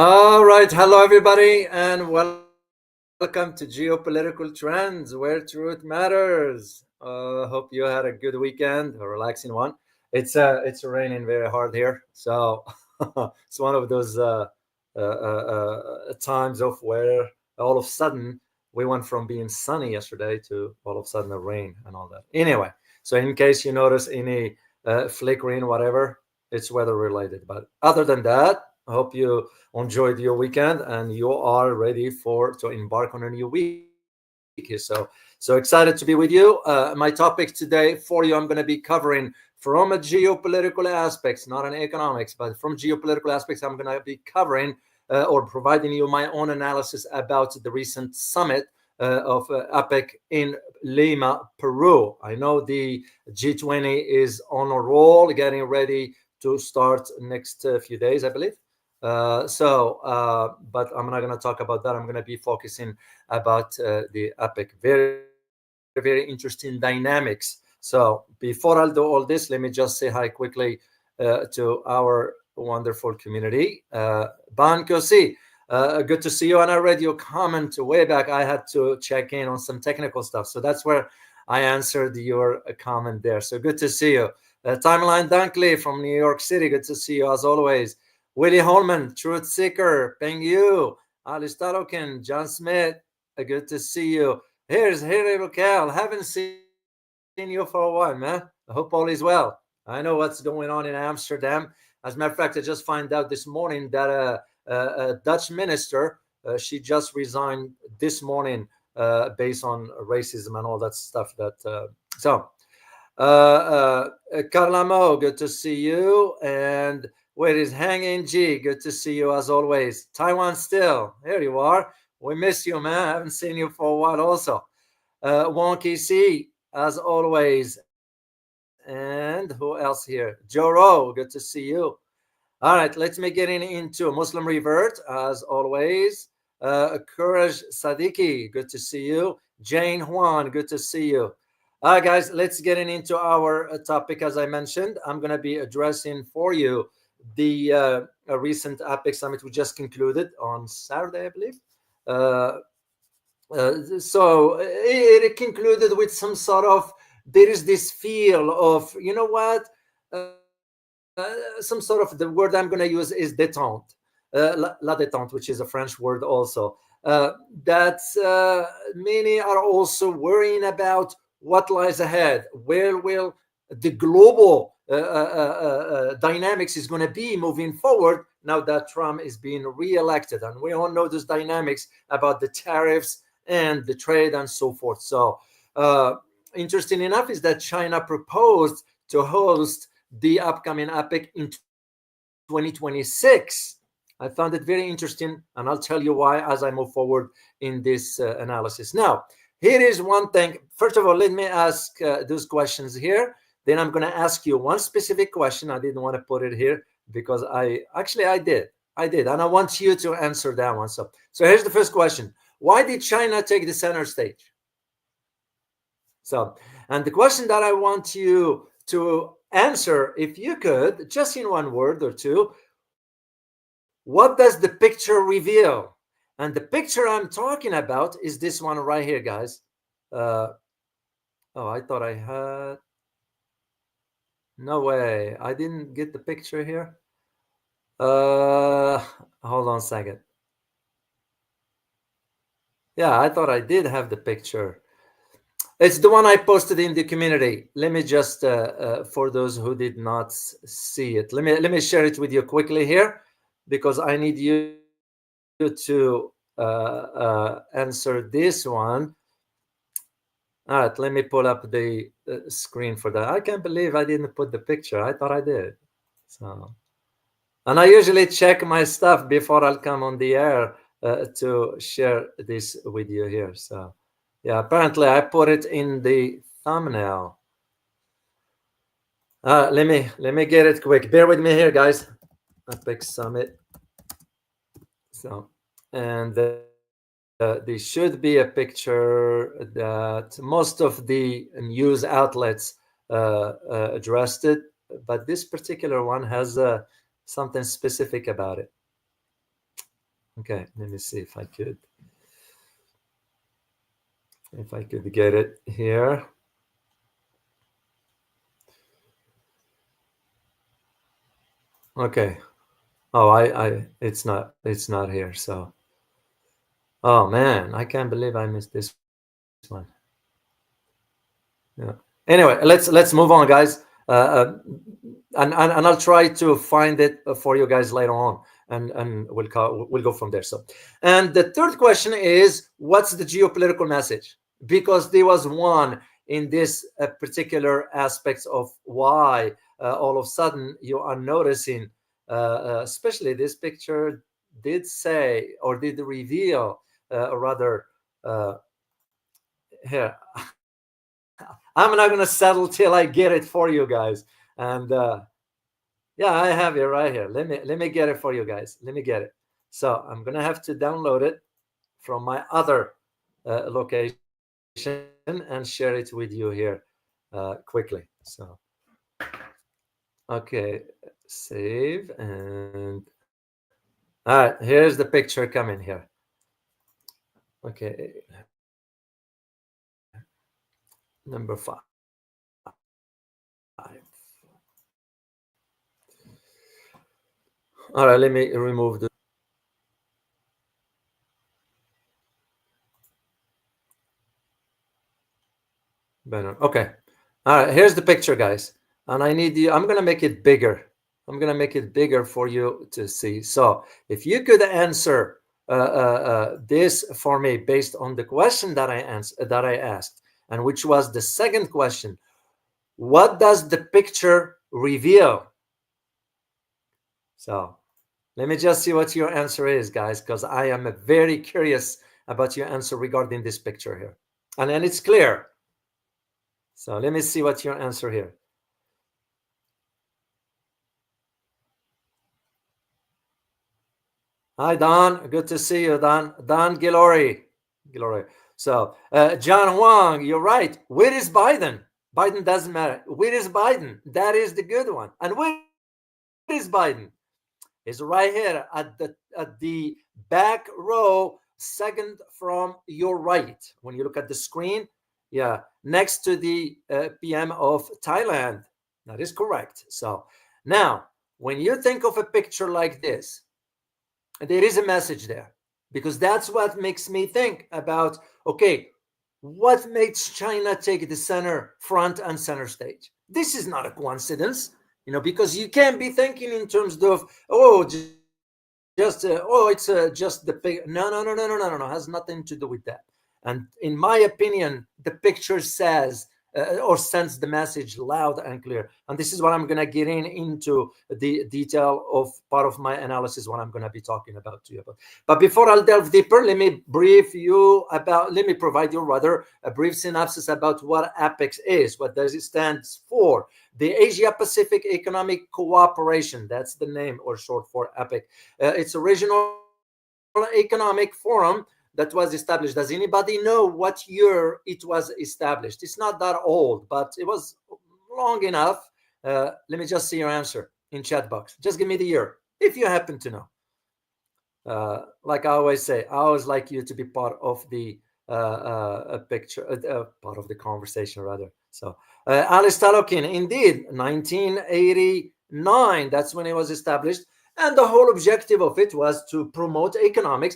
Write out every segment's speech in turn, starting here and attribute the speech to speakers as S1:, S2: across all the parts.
S1: All right, hello everybody, and welcome to Geopolitical Trends, where truth matters. Hope you had a good weekend, a relaxing one. It's raining very hard here, so it's one of those times of where all of a sudden we went from being sunny yesterday to all of a sudden the rain and all that. Anyway, so in case you notice any flickering, whatever, it's weather related. But other than that, I hope you enjoyed your weekend and you are ready to embark on a new week here. So excited to be with you. My topic today for you, I'm going to be covering from a geopolitical aspects, not an economics, but from geopolitical aspects, I'm going to be covering or providing you my own analysis about the recent summit of APEC in Lima, Peru. I know the G20 is on a roll, getting ready to start next few days, I believe. But I'm not going to talk about that. I'm going to be focusing about the APEC. Very, very interesting dynamics. So before I'll do all this, let me just say hi quickly to our wonderful community. Banco C, good to see you. And I read your comment way back. I had to check in on some technical stuff. So that's where I answered your comment there. So good to see you. Timeline Dunkley from New York City. Good to see you as always. Willie Holman, Truth Seeker, Peng Yu, Alice Tarokin, John Smith, good to see you. Here's Harry Cal. Haven't seen you for a while, man. I hope all is well. I know what's going on in Amsterdam. As a matter of fact, I just found out this morning that a Dutch minister, she just resigned this morning based on racism and all that stuff. Carla Mo, good to see you. And where is Hanging G? Good to see you as always. Taiwan still. Here you are. We miss you, man. I haven't seen you for a while also. Wonky C, as always. And who else here? Joro, good to see you. All right, let's me getting into Muslim Revert, as always. Courage Sadiki, good to see you. Jane Juan, good to see you. All right, guys, let's get into our topic. As I mentioned, I'm going to be addressing for you the recent APEC summit we just concluded on Saturday, I believe. So it concluded with some sort of, there is this feel of, you know what, some sort of, the word I'm going to use is détente, la détente, which is a French word also, that many are also worrying about what lies ahead. Where will the global dynamics is going to be moving forward now that Trump is being reelected? And we all know those dynamics about the tariffs and the trade and so forth. So interesting enough is that China proposed to host the upcoming APEC in 2026. I found it very interesting, and I'll tell you why as I move forward in this analysis. Now, here is one thing. First of all, let me ask those questions here. Then I'm going to ask you one specific question. I didn't want to put it here because I did, and I want you to answer that one. So here's the first question: why did China take the center stage? So, and the question that I want you to answer, if you could, just in one word or two, what does the picture reveal? And the picture I'm talking about is this one right here, guys. Oh, I thought I had. No way. I didn't get the picture here. Hold on a second. Yeah, I thought I did have the picture. It's the one I posted in the community. Let me just, for those who did not see it, let me share it with you quickly here, because I need you to answer this one. All right, let me pull up the screen for that. I can't believe I didn't put the picture. I thought I did. So, and I usually check my stuff before I'll come on the air to share this with you here. So, yeah, apparently I put it in the thumbnail. Let me get it quick. Bear with me here, guys. APEC Summit. So, and there should be a picture that most of the news outlets addressed it, but this particular one has something specific about it. Okay, let me see if I could get it here. Okay. Oh, it's not here. So, oh man, I can't believe I missed this one. Yeah. Anyway, let's move on, guys. And I'll try to find it for you guys later on, and we'll go from there. So, and the third question is, what's the geopolitical message? Because there was one in this particular aspects of why all of a sudden you are noticing, especially this picture did say or did reveal, rather, here. I'm not gonna settle till I get it for you guys. And yeah, I have it right here. Let me get it for you guys. Let me get it. So I'm gonna have to download it from my other location and share it with you here quickly. So okay, save, and all right, here's the picture coming here. Okay, number 5. All right, let me remove the banner. Okay. All right, here's the picture, guys. And I need you, I'm going to make it bigger. I'm going to make it bigger for you to see. So if you could answer this for me based on the question that I asked, and which was the second question, what does the picture reveal? So let me just see what your answer is, guys, because I am very curious about your answer regarding this picture here. And then it's clear. So let me see what your answer here. Hi, Don. Good to see you, Don. Don Gilori. So, John Huang, you're right. Where is Biden? Biden doesn't matter. Where is Biden? That is the good one. And where is Biden? He's right here at the back row, second from your right. When you look at the screen, yeah, next to the PM of Thailand. That is correct. So now, when you think of a picture like this, there is a message there, because that's what makes me think about, okay, what makes China take the front and center stage? This is not a coincidence, because you can't be thinking in terms of, oh, it's just the big. No, it has nothing to do with that. And in my opinion, the picture says or sends the message loud and clear. And this is what I'm going to get into the detail of part of my analysis, what I'm going to be talking about to you about. But before I'll delve deeper, let me provide you rather a brief synopsis about what APEC is. What does it stand for? The Asia Pacific Economic Cooperation. That's the name, or short for APEC. It's a regional economic forum that was established. Does anybody know what year it was established? It's not that old, but it was long enough. Let me just see your answer in chat box. Just give me the year if you happen to know. Like I always say, I always like you to be part of the part of the conversation rather. So Alice Talokin, indeed, 1989. That's when it was established, and the whole objective of it was to promote economics.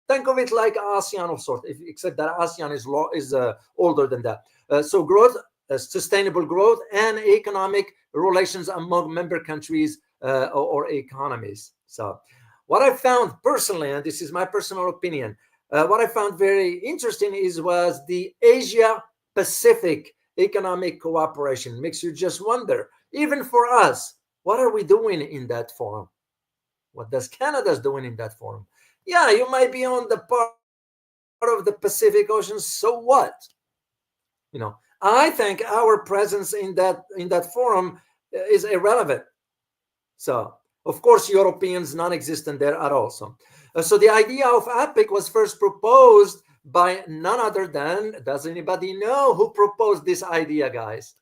S1: Think of it like ASEAN of sort, except that ASEAN is older than that. So growth, sustainable growth, and economic relations among member countries or economies. So what I found personally, and this is my personal opinion, what I found very interesting was the Asia Pacific Economic Cooperation. Makes you just wonder, even for us, what are we doing in that forum? What does Canada doing in that forum? Yeah, you might be on the part of the Pacific Ocean. So what? I think our presence in that forum is irrelevant. So, of course, Europeans non-existent there at all. So the idea of APEC was first proposed by none other than, does anybody know who proposed this idea, guys?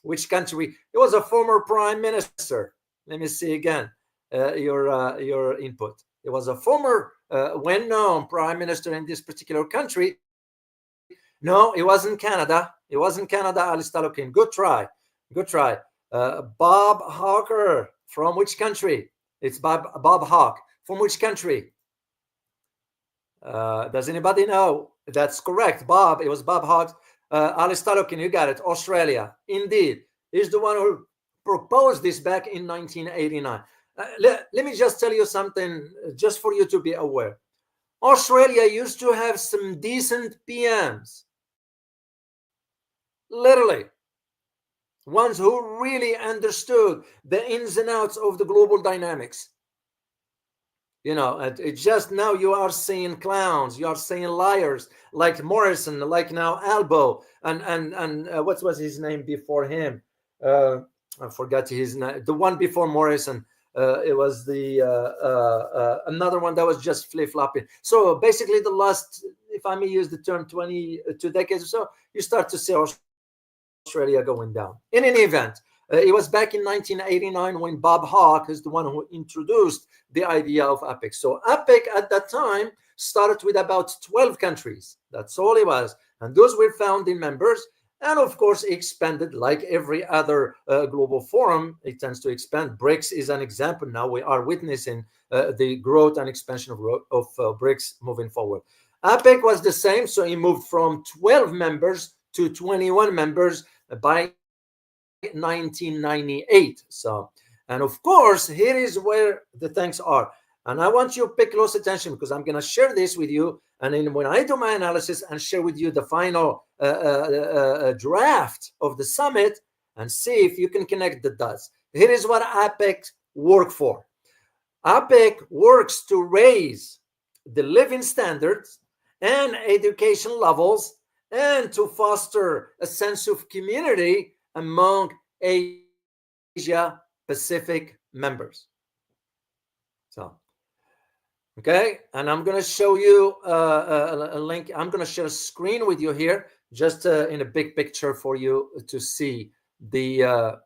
S1: Which country? It was a former prime minister. Let me see again your input. He was a former, well-known prime minister in this particular country. No, it wasn't Canada. It wasn't Canada, Alistair. Good try. Good try. Bob Hawker. From which country? It's Bob Hawke. From which country? Does anybody know? That's correct. Bob. It was Bob Hawke. Alistair, you got it. Australia. Indeed. He's the one who proposed this back in 1989. Let me just tell you something, just for you to be aware. Australia used to have some decent PMs. Literally. Ones who really understood the ins and outs of the global dynamics. You know, it's just now you are seeing clowns, you are seeing liars like Morrison, like now Albo, and what was his name before him? I forgot his name. The one before Morrison, it was the another one that was just flip-flopping. So basically, the last, if I may use the term, 22 decades or so, you start to see Australia going down. In any event, it was back in 1989 when Bob Hawke is the one who introduced the idea of APEC. So APEC at that time started with about 12 countries. That's all it was. And those were founding members. And of course, expanded like every other global forum. It tends to expand. BRICS is an example. Now we are witnessing the growth and expansion of BRICS moving forward. APEC was the same. So it moved from 12 members to 21 members by 1998. So, and of course, here is where the things are. And I want you to pay close attention because I'm going to share this with you. And then when I do my analysis and share with you the final draft of the summit and see if you can connect the dots. Here is what APEC works for. APEC works to raise the living standards and education levels and to foster a sense of community among Asia Pacific members. So, okay, and I'm going to show you a link. I'm going to share a screen with you here, just in a big picture for you to see the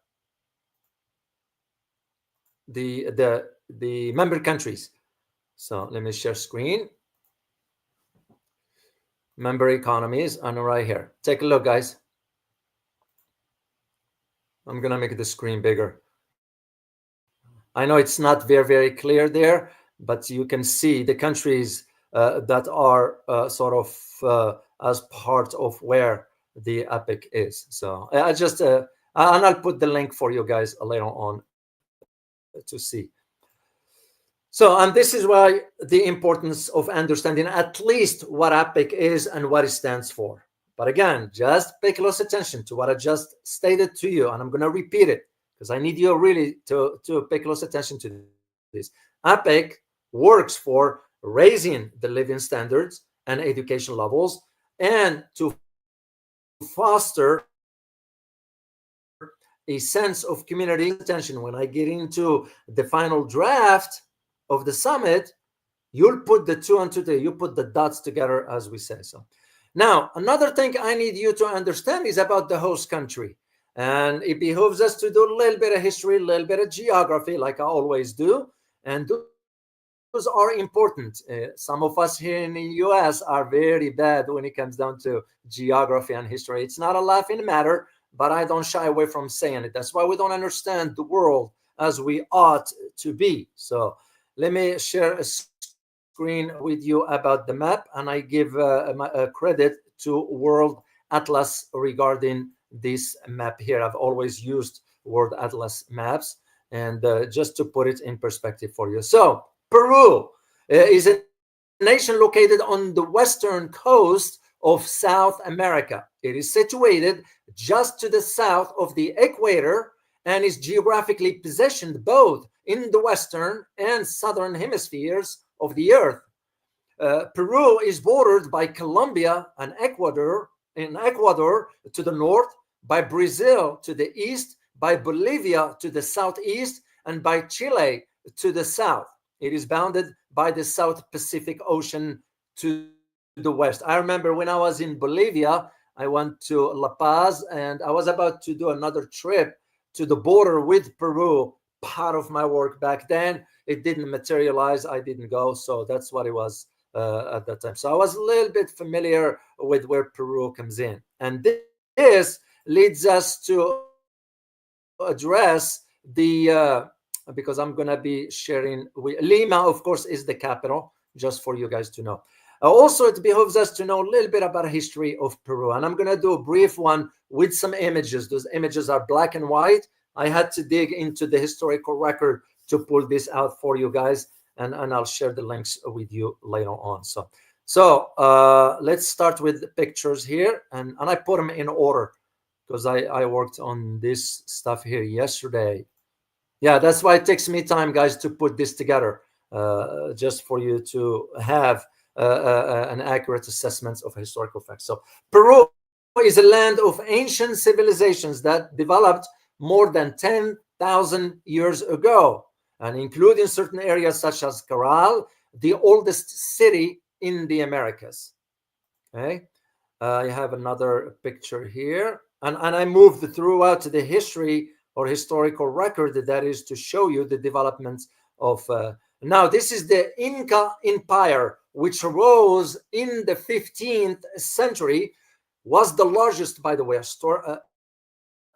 S1: member countries. So let me share screen. Member economies, and right here. Take a look, guys. I'm going to make the screen bigger. I know it's not very, very clear there, but you can see the countries that are sort of as part of where the APEC is. So I just, and I'll put the link for you guys later on to see. So, and this is why the importance of understanding at least what APEC is and what it stands for. But again, just pay close attention to what I just stated to you, and I'm going to repeat it because I need you really to pay close attention to this. APEC works for raising the living standards and education levels and to foster a sense of community. Attention, when I get into the final draft of the summit, you'll put the two and two, you put the dots together, as we say. So now, another thing I need you to understand is about the host country. And it behooves us to do a little bit of history, a little bit of geography, like I always do. And those are important. Some of us here in the US are very bad when it comes down to geography and history. It's not a laughing matter, but I don't shy away from saying it. That's why we don't understand the world as we ought to be. So let me share a screen with you about the map, and I give credit to World Atlas regarding this map here. I've always used World Atlas maps, and just to put it in perspective for you. So Peru is a nation located on the western coast of South America. It is situated just to the south of the equator and is geographically positioned both in the western and southern hemispheres of the earth. Peru is bordered by Colombia and Ecuador to the north, by Brazil to the east, by Bolivia to the southeast, and by Chile to the south. It is bounded by the South Pacific Ocean to the west. I remember when I was in Bolivia, I went to La Paz, and I was about to do another trip to the border with Peru, part of my work back then. It didn't materialize. I didn't go. So that's what it was at that time. So I was a little bit familiar with where Peru comes in. And this leads us to address because I'm going to be sharing Lima, of course, is the capital, just for you guys to know. Also, it behooves us to know a little bit about the history of Peru. And I'm going to do a brief one with some images. Those images are black and white. I had to dig into the historical record to pull this out for you guys. And I'll share the links with you later on. So let's start with the pictures here. And I put them in order because I worked on this stuff here yesterday. Yeah, that's why it takes me time, guys, to put this together, just for you to have an accurate assessment of historical facts. So Peru is a land of ancient civilizations that developed more than 10,000 years ago, and including certain areas such as Caral, the oldest city in the Americas. Okay, I have another picture here, and I moved throughout the history or historical record, that is to show you the developments of now this is the Inca Empire, which arose in the 15th century, was the largest, by the way,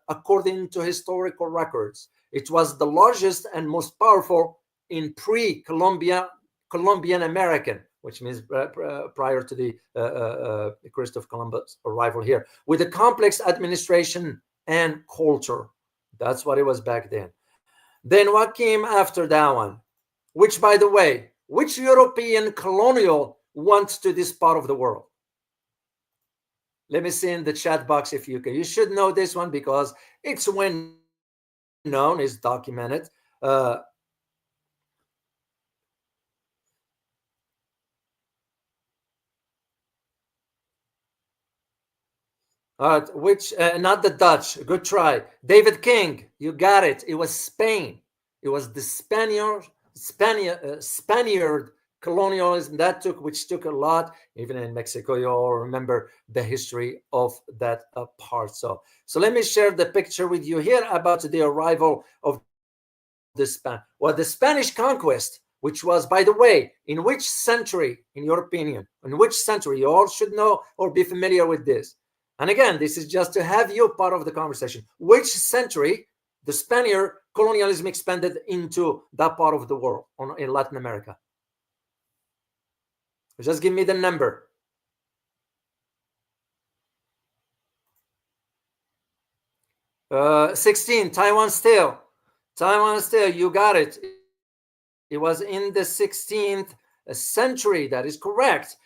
S1: according to historical records. It was the largest and most powerful in pre-Columbian American, which means prior to the Christopher Columbus arrival here, with a complex administration and culture. That's what it was back then. Then what came after that one? Which, by the way, which European colonial went to this part of the world? Let me see in the chat box if you can. You should know this one because it's well known, is documented. Which not the Dutch. Good try, David King. You got it. It was Spain. It was the Spaniard colonialism which took a lot. Even in Mexico, you all remember the history of that part. So let me share the picture with you here about the arrival of the Spanish conquest, which was, by the way, in which century, in your opinion, in which century? You all should know or be familiar with this. And again, this is just to have you part of the conversation. Which century the Spaniard colonialism expanded into that part of the world in Latin America? Just give me the number. 16, Taiwan still. You got it. It was in the 16th century, that is correct,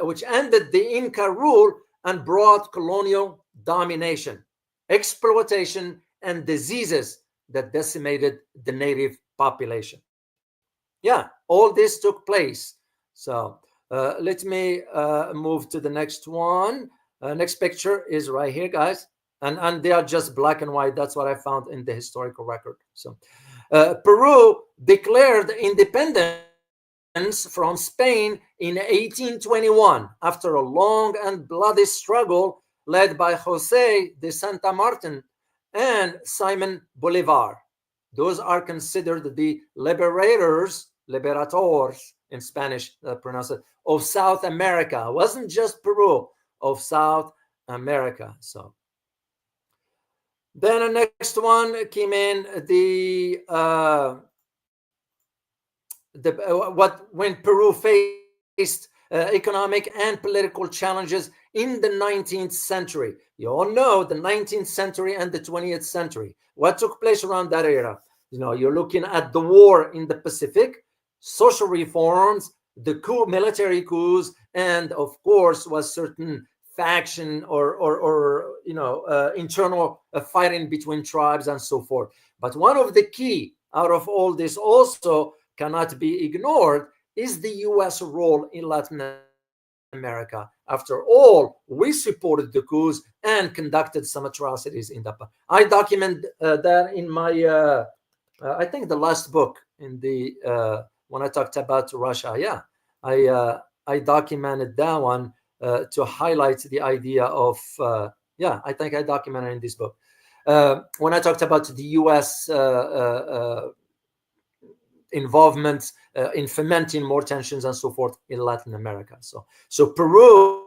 S1: which ended the Inca rule and brought colonial domination, exploitation, and diseases that decimated the native population. Yeah, all this took place. So let me move to the next one. Next picture is right here, guys. And they are just black and white. That's what I found in the historical record. So Peru declared independence from Spain in 1821 after a long and bloody struggle led by Jose de Santa Martin and Simon Bolivar. Those are considered the liberators in Spanish, pronounced it, of South America. It wasn't just Peru, of South America. So then the next one came in when Peru faced economic and political challenges in the 19th century. You all know the 19th century and the 20th century. What took place around that era? You know, you're looking at the war in the Pacific, social reforms, the military coups, and of course was certain faction or internal fighting between tribes and so forth. But one of the key out of all this also cannot be ignored is the U.S. role in Latin America. After all, we supported the coups and conducted some atrocities in that. I document that in my, I think the last book in the when I talked about Russia. Yeah, I documented that one to highlight the idea of. I think I documented in this book when I talked about the U.S. involvement in fomenting more tensions and so forth in Latin America. So Peru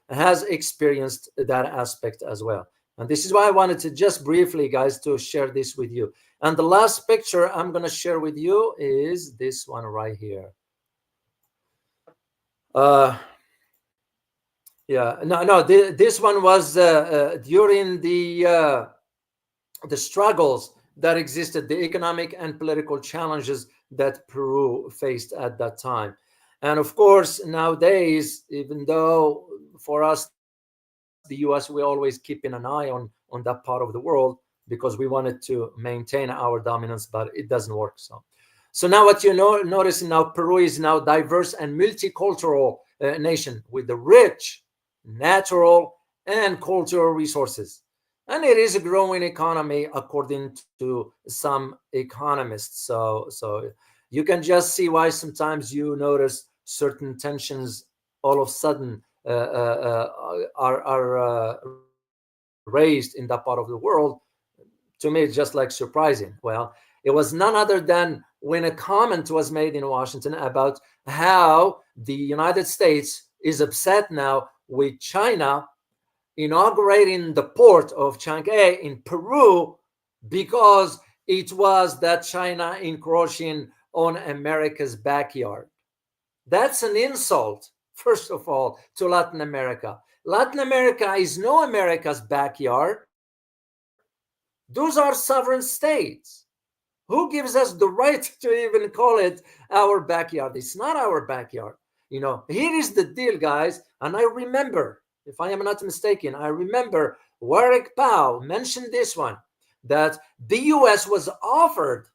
S1: has experienced that aspect as well. And this is why I wanted to just briefly, guys, to share this with you. And the last picture I'm going to share with you is this one right here. This one was during the struggles that existed, the economic and political challenges that Peru faced at that time. And of course, nowadays, even though for us, the US, we're always keeping an eye on that part of the world because we wanted to maintain our dominance, but it doesn't work. So now what you notice now, Peru is now diverse and multicultural nation with the rich natural and cultural resources. And it is a growing economy according to some economists. So you can just see why sometimes you notice certain tensions all of a sudden are raised in that part of the world. To me, it's just like surprising. Well, it was none other than when a comment was made in Washington about how the United States is upset now with China inaugurating the port of Chang'e in Peru because it was that China encroaching on America's backyard. That's an insult, first of all, to Latin America. Latin America is no America's backyard. Those are sovereign states. Who gives us the right to even call it our backyard? It's not our backyard. Here is the deal, guys. And I remember, if I am not mistaken, I remember Warwick Powell mentioned this one, that the US was offered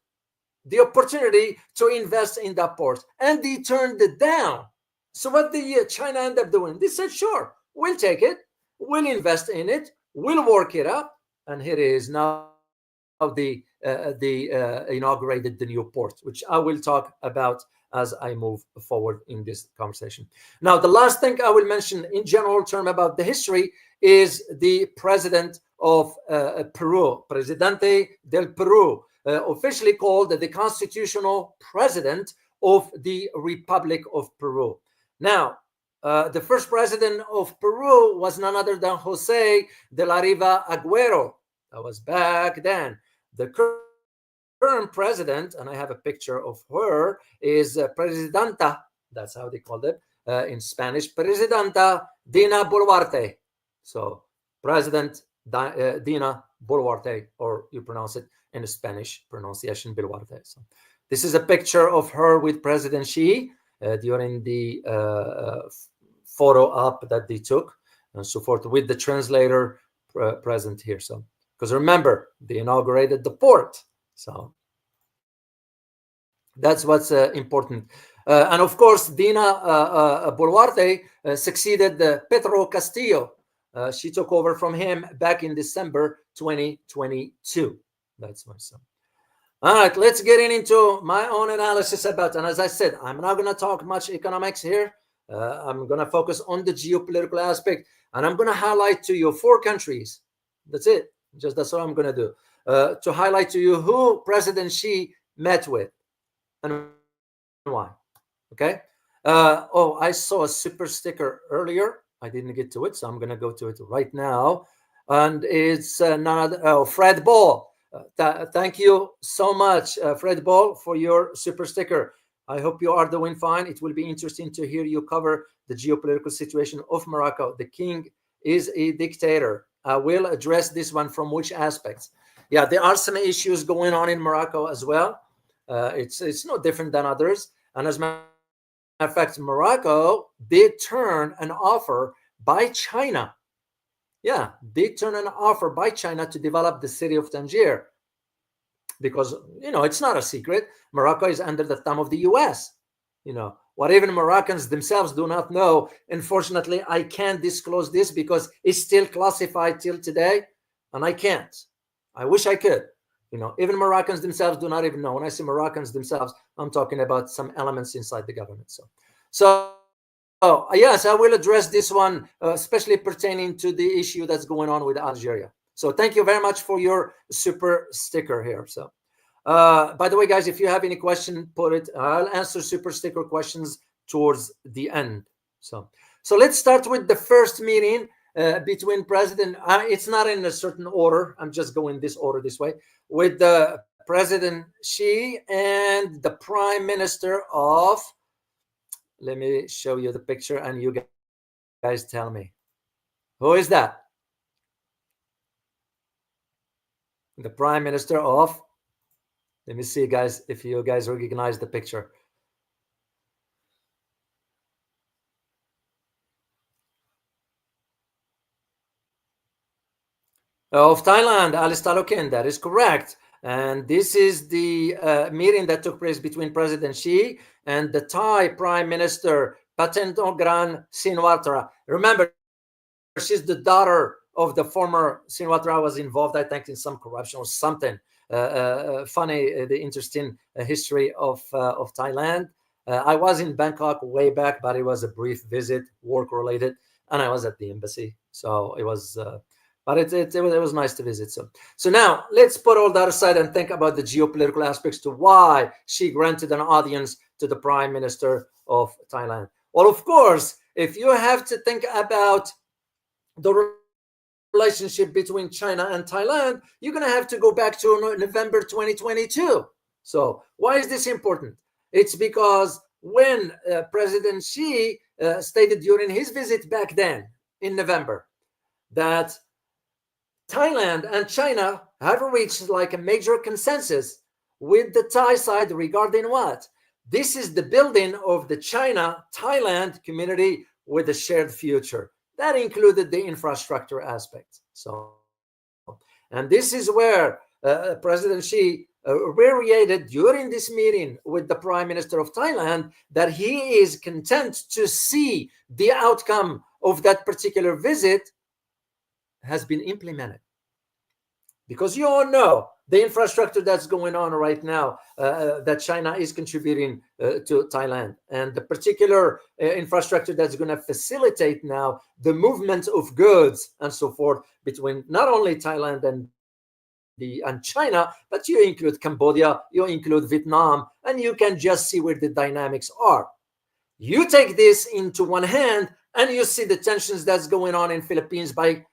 S1: the opportunity to invest in that port, and they turned it down. So what did China end up doing? They said, sure, we'll take it, we'll invest in it, we'll work it up, and here it is now. They inaugurated the new port, which I will talk about as I move forward in this conversation. Now, the last thing I will mention in general term about the history is the president of Peru, Presidente del Peru, officially called the constitutional president of the Republic of Peru. Now, the first president of Peru was none other than Jose de la Riva Agüero. That was back then. The current president, and I have a picture of her, is Presidenta, that's how they called it in Spanish, Presidenta Dina Boluarte. So President Dina Boluarte, or you pronounce it in the Spanish pronunciation, Boluarte. So this is a picture of her with President Xi during the photo op that they took and so forth, with the translator present here. So, because remember, they inaugurated the port. So that's what's important. And of course, Dina Boluarte succeeded Pedro Castillo. She took over from him back in December 2022. That's my son. All right, let's get into my own analysis about, and as I said, I'm not going to talk much economics here. I'm going to focus on the geopolitical aspect, and I'm going to highlight to you 4 countries. That's it. That's all I'm going to do. To highlight to you who President Xi met with and why. Okay. I saw a super sticker earlier. I didn't get to it, so I'm going to go to it right now. And it's Fred Ball. Thank you so much, Fred Ball, for your super sticker. I hope you are doing fine. It will be interesting to hear you cover the geopolitical situation of Morocco. The king is a dictator. I will address this one from which aspects. Yeah, there are some issues going on in Morocco as well. It's no different than others. And as a matter of fact, Morocco did turn an offer by China. Yeah, they turn an offer by China to develop the city of Tangier. Because, it's not a secret. Morocco is under the thumb of the US. What even Moroccans themselves do not know. Unfortunately, I can't disclose this because it's still classified till today, and I can't. I wish I could. Even Moroccans themselves do not even know. When I say Moroccans themselves, I'm talking about some elements inside the government. So yes, I will address this one, especially pertaining to the issue that's going on with Algeria. So thank you very much for your super sticker here. So By the way, guys, if you have any question, put it. I'll answer super sticker questions towards the end. So let's start with the first meeting between President. It's not in a certain order. I'm just going this order this way with the President Xi and the Prime Minister of. Let me show you the picture, and you guys tell me who is that. The Prime Minister of. Let me see, guys, if you guys recognize the picture. Of Thailand, Alistair Loken, that is correct. And this is the meeting that took place between President Xi and the Thai Prime Minister Patentongran Shinawatra. Remember, she's the daughter of the former Shinawatra, was involved, I think, in some corruption or something. Funny, the interesting history of Thailand. I was in Bangkok way back, but it was a brief visit, work-related, and I was at the embassy. So it was... but it was nice to visit. So now let's put all that aside and think about the geopolitical aspects to why she granted an audience to the Prime Minister of Thailand. Well, of course, if you have to think about the relationship between China and Thailand, you're going to have to go back to November 2022. So why is this important? It's because when President Xi stated during his visit back then in November that Thailand and China have reached like a major consensus with the Thai side regarding what? This is the building of the China-Thailand community with a shared future. That included the infrastructure aspect. And this is where President Xi reiterated during this meeting with the Prime Minister of Thailand that he is content to see the outcome of that particular visit has been implemented, because you all know the infrastructure that's going on right now that China is contributing to Thailand, and the particular infrastructure that's going to facilitate now the movement of goods and so forth between not only Thailand and China, but you include Cambodia, you include Vietnam, and you can just see where the dynamics are. You take this into one hand, and you see the tensions that's going on in Philippines by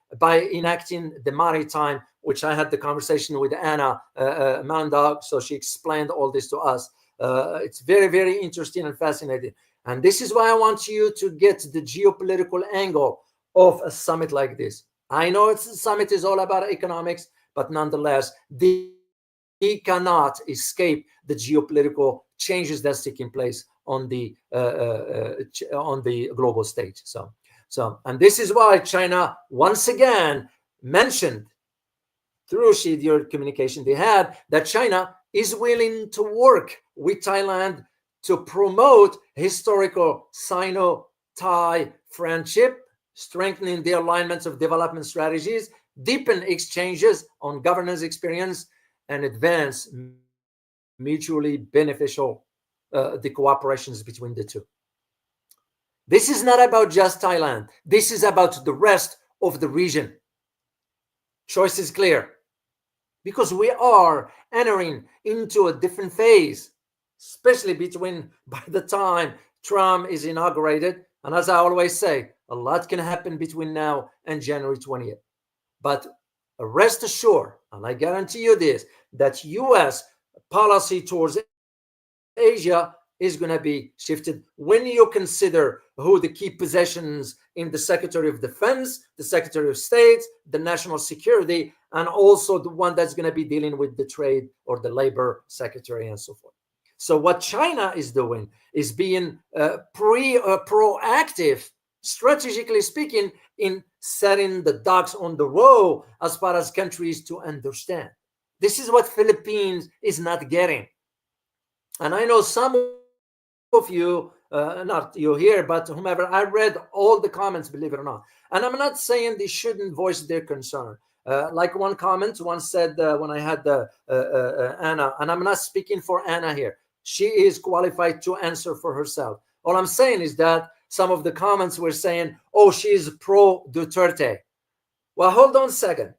S1: enacting the maritime, which I had the conversation with Anna Mandog, so she explained all this to us. It's very, very interesting and fascinating. And this is why I want you to get the geopolitical angle of a summit like this. I know a summit is all about economics, but nonetheless, he cannot escape the geopolitical changes that's taking place on the global stage. So, and this is why China once again mentioned through Xi communication they had that China is willing to work with Thailand to promote historical Sino-Thai friendship, strengthening the alignments of development strategies, deepen exchanges on governance experience, and advance mutually beneficial the cooperations between the two. This is not about just Thailand. This is about the rest of the region. Choice is clear, because we are entering into a different phase, especially by the time Trump is inaugurated. And as I always say, a lot can happen between now and January 20th. But rest assured, and I guarantee you this, that U.S. policy towards Asia is going to be shifted when you consider who the key positions in the Secretary of Defense, the Secretary of State, the National Security, and also the one that's going to be dealing with the trade or the labor secretary and so forth. So what China is doing is being proactive, strategically speaking, in setting the ducks on the row as far as countries to understand. This is what Philippines is not getting. And I know some of you, not you here, but whomever, I read all the comments, believe it or not. And I'm not saying they shouldn't voice their concern. Like one comment once said when I had Anna, and I'm not speaking for Anna here. She is qualified to answer for herself. All I'm saying is that some of the comments were saying, oh, she is pro Duterte. Well, hold on a second.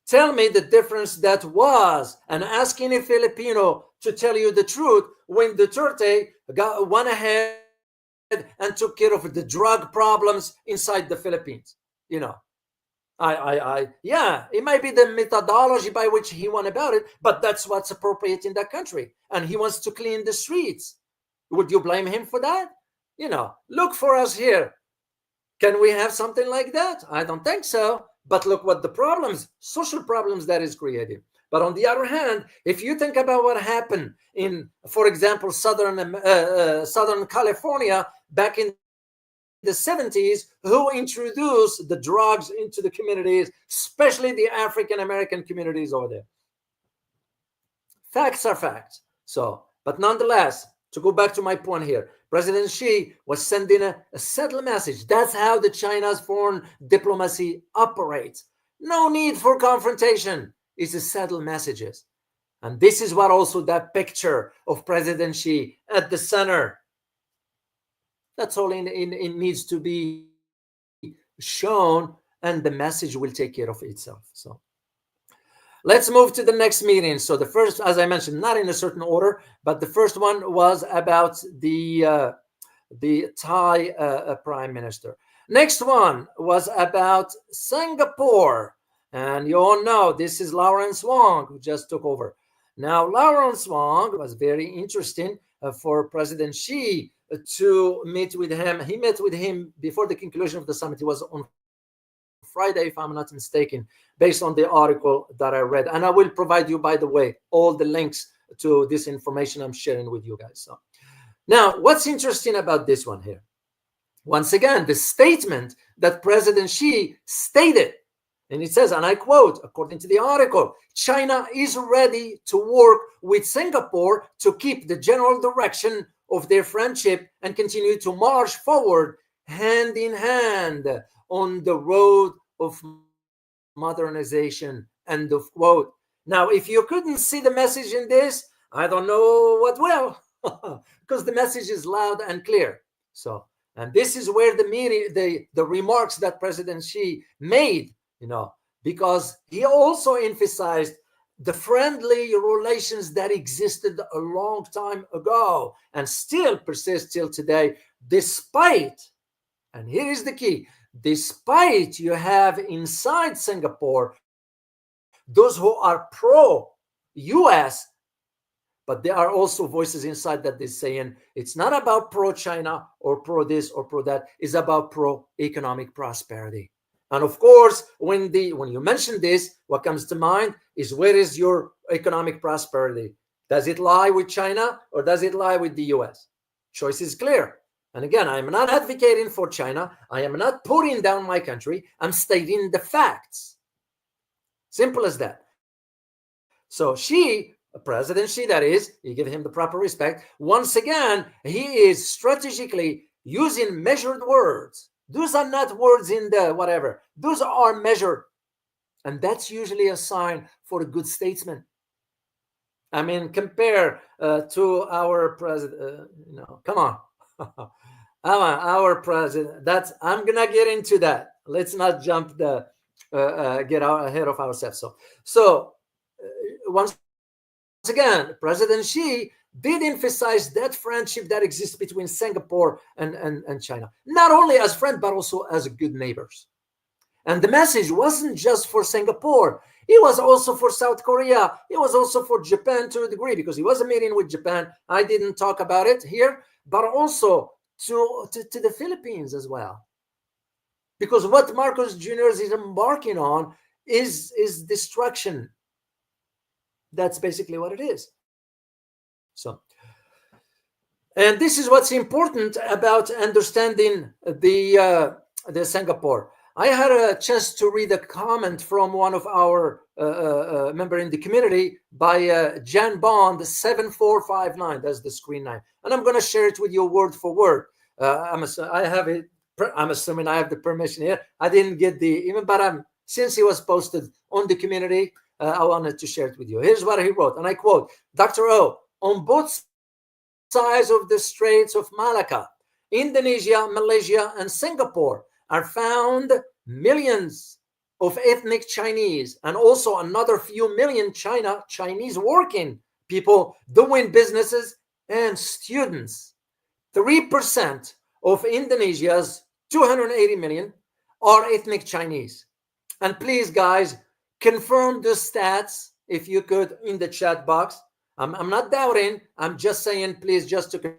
S1: Tell me the difference that was, and ask any Filipino to tell you the truth when Duterte went ahead and took care of the drug problems inside the Philippines. Yeah, it might be the methodology by which he went about it, but that's what's appropriate in that country. And he wants to clean the streets. Would you blame him for that? Look for us here. Can we have something like that? I don't think so. But look what the social problems that is creating. But on the other hand, if you think about what happened in, for example, Southern California back in the 70s, who introduced the drugs into the communities, especially the African American communities over there. Facts are facts. But nonetheless, to go back to my point here, President Xi was sending a subtle message. That's how the China's foreign diplomacy operates. No need for confrontation. It's a subtle messages. And this is what also that picture of President Xi at the center. That's all it needs to be shown, and the message will take care of itself. So let's move to the next meeting. So the first, as I mentioned, not in a certain order, but the first one was about the Thai Prime Minister. Next one was about Singapore. And you all know this is Lawrence Wong, who just took over. Now, Lawrence Wong was very interesting for President Xi to meet with him. He met with him before the conclusion of the summit. It was on Friday, if I'm not mistaken, based on the article that I read. And I will provide you, by the way, all the links to this information I'm sharing with you guys. So now, what's interesting about this one here? Once again, the statement that President Xi stated, and it says, and I quote, according to the article, China is ready to work with Singapore to keep the general direction of their friendship and continue to march forward hand in hand on the road of modernization, end of quote. Now, if you couldn't see the message in this, I don't know what will, because the message is loud and clear. So, and this is where the remarks that President Xi made, because he also emphasized the friendly relations that existed a long time ago and still persist till today, despite, and here is the key, despite you have inside Singapore those who are pro-US, but there are also voices inside that they're saying it's not about pro-China or pro-this or pro-that, it's about pro-economic prosperity. And of course, when you mention this, what comes to mind is, where is your economic prosperity? Does it lie with China or does it lie with the US? Choice is clear. And again, I'm not advocating for China. I am not putting down my country. I'm stating the facts. Simple as that. So President Xi, that is, you give him the proper respect. Once again, he is strategically using measured words. Those are not words in the whatever. Those are measured. And that's usually a sign for a good statesman. I mean, compare to our president, come on. Our president. I'm going to get into that. Let's not get ahead of ourselves. So once again, President Xi did emphasize that friendship that exists between Singapore and China, not only as friends, but also as good neighbors. And the message wasn't just for Singapore. It was also for South Korea. It was also for Japan to a degree, because he was a meeting with Japan. I didn't talk about it here, but also to the Philippines as well. Because what Marcos Jr. is embarking on is destruction. That's basically what it is. So, and this is what's important about understanding the Singapore. I had a chance to read a comment from one of our member in the community by Jan Bond 7459. That's the screen name, and I'm going to share it with you word for word. I'm assuming I have the permission here. I didn't get but since it was posted on the community, I wanted to share it with you. Here's what he wrote, and I quote: Dr. O, on both sides of the Straits of Malacca, Indonesia, Malaysia, and Singapore are found millions of ethnic Chinese and also another few million Chinese working people doing businesses and students. 3% of Indonesia's 280 million are ethnic Chinese. And please, guys, confirm the stats if you could in the chat box. I'm not doubting. I'm just saying, please, just to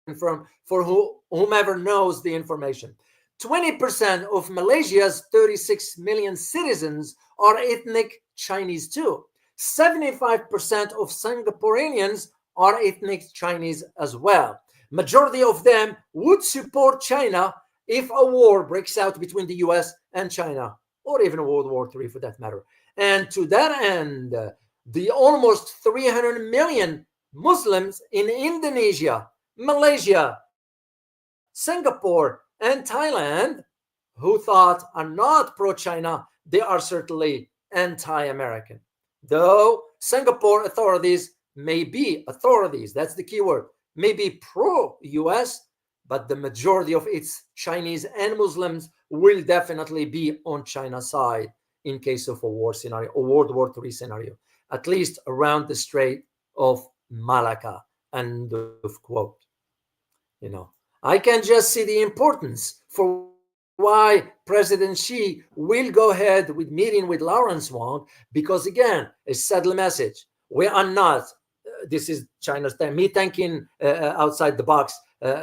S1: confirm for whomever knows the information. 20% of Malaysia's 36 million citizens are ethnic Chinese too. 75% of Singaporeans are ethnic Chinese as well. Majority of them would support China if a war breaks out between the US and China, or even World War III for that matter. And to that end, the almost 300 million Muslims in Indonesia, Malaysia, Singapore, and Thailand who thought are not pro-China, they are certainly anti-American. Though Singapore authorities may be that's the key word, may be pro-US, but the majority of its Chinese and Muslims will definitely be on China's side in case of a war scenario, or World War III scenario, at least around the Strait of Malacca. End of quote. I can just see the importance for why President Xi will go ahead with meeting with Lawrence Wong, because again, a subtle message. We are not, this is China's time, me thinking outside the box,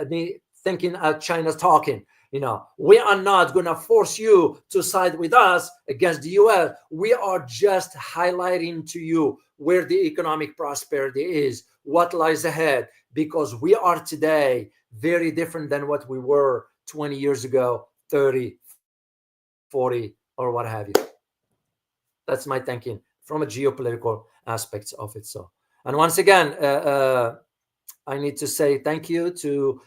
S1: me thinking China's talking. We are not going to force you to side with us against the US. We are just highlighting to you where the economic prosperity is, what lies ahead, because we are today very different than what we were 20 years ago, 30, 40, or what have you. That's my thinking from a geopolitical aspect of it. So, and once again, I need to say thank you to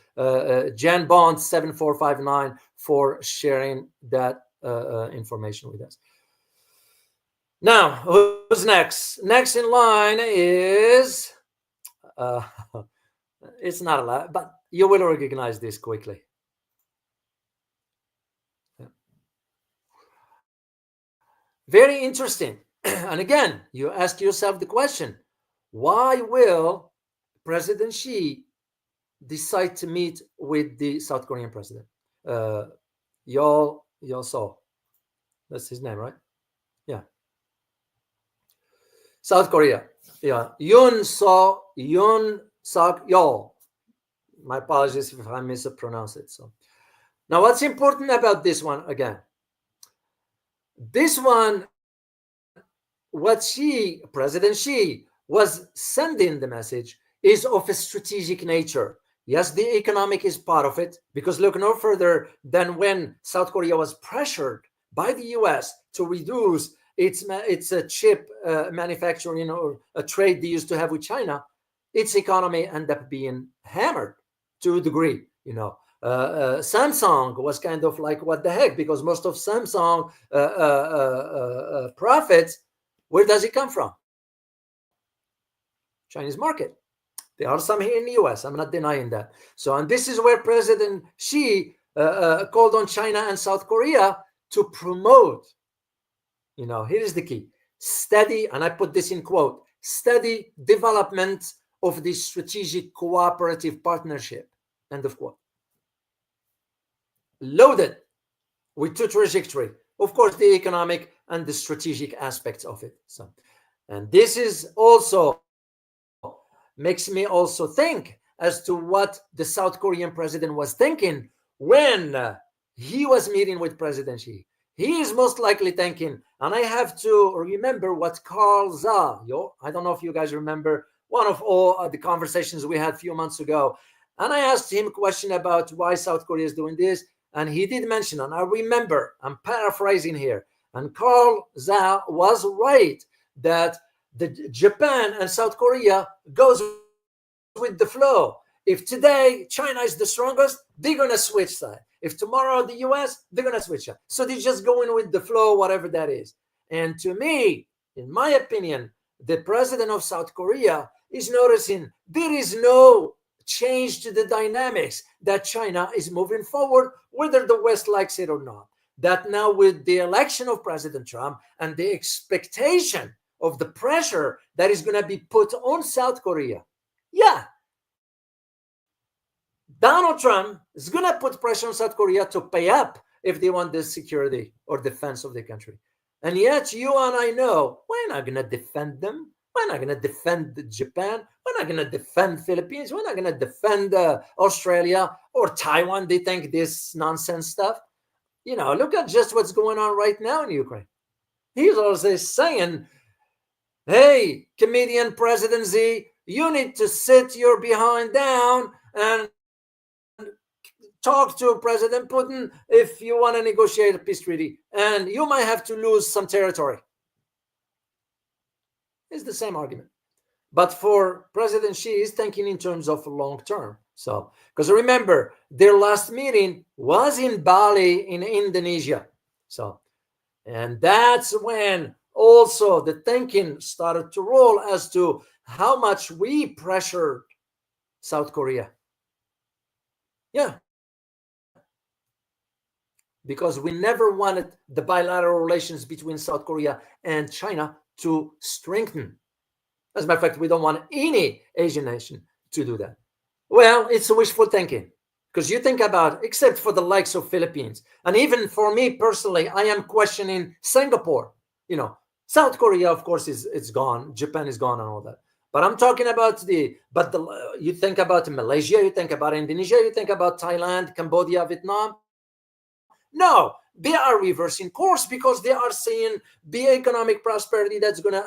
S1: Jan Bond 7459 for sharing that information with us. Now, who's next? Next in line is, it's not a lot, but you will recognize this quickly. Very interesting. And again, you ask yourself the question, why will President Xi decide to meet with the South Korean president? Y'all saw. That's his name, right? Yeah. South Korea. Yeah. Yoon Suk Yeol. My apologies if I mispronounce it. So now what's important about this one again? This one, what President Xi was sending the message is of a strategic nature. Yes, the economic is part of it, because look no further than when South Korea was pressured by the US to reduce its chip manufacturing or a trade they used to have with China, its economy ended up being hammered to a degree. Samsung was kind of like, what the heck, because most of Samsung profits, where does it come from? Chinese market. There are some here in the US. I'm not denying that. So, and this is where President Xi called on China and South Korea to promote, here is the key, steady, and I put this in quote, steady development of the strategic cooperative partnership, end of quote. Loaded with two trajectory, of course, the economic and the strategic aspects of it. So, and this is also makes me also think as to what the South Korean president was thinking when he was meeting with President Xi. He is most likely thinking, and I have to remember what Carl Za, I don't know if you guys remember one of all the conversations we had a few months ago, and I asked him a question about why South Korea is doing this, and he did mention, and I remember, I'm paraphrasing here, and Carl Za was right that Japan and South Korea goes with the flow. If today China is the strongest, they're going to switch side. If tomorrow the US, they're going to switch side. So they're just going with the flow, whatever that is. And to me, in my opinion, the president of South Korea is noticing there is no change to the dynamics, that China is moving forward, whether the West likes it or not. that now with the election of President Trump and the expectation of the pressure that is going to be put on South Korea, yeah, Donald Trump is going to put pressure on South Korea to pay up if they want the security or defense of the country. And yet you and I know we're not going to defend them. We're not going to defend Japan. We're not going to defend Philippines. We're not going to defend Australia or Taiwan. They think this nonsense stuff. You know, look at just what's going on right now in Ukraine. He's also saying, hey, comedian President Z, you need to sit your behind down and talk to President Putin if you want to negotiate a peace treaty. And you might have to lose some territory. It's the same argument. But for President Xi, he's thinking in terms of long term. So, because remember, their last meeting was in Bali in Indonesia. So, and that's when also the thinking started to roll as to how much we pressured South Korea. Yeah. Because we never wanted the bilateral relations between South Korea and China to strengthen. As a matter of fact, we don't want any Asian nation to do that. Well, it's wishful thinking, because you think about, except for the likes of Philippines, and even for me personally, I am questioning Singapore. You know, South Korea, of course, it's gone. Japan is gone and all that. But I'm talking about you think about Malaysia, you think about Indonesia, you think about Thailand, Cambodia, Vietnam. No, they are reversing course because they are seeing the economic prosperity that's gonna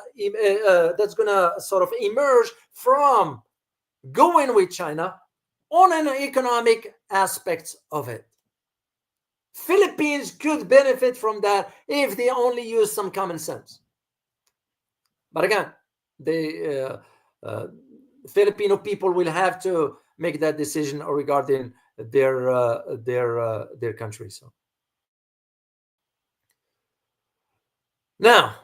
S1: sort of emerge from going with China on an economic aspect of it. Philippines could benefit from that if they only use some common sense. But again, the Filipino people will have to make that decision regarding their country. So. Now,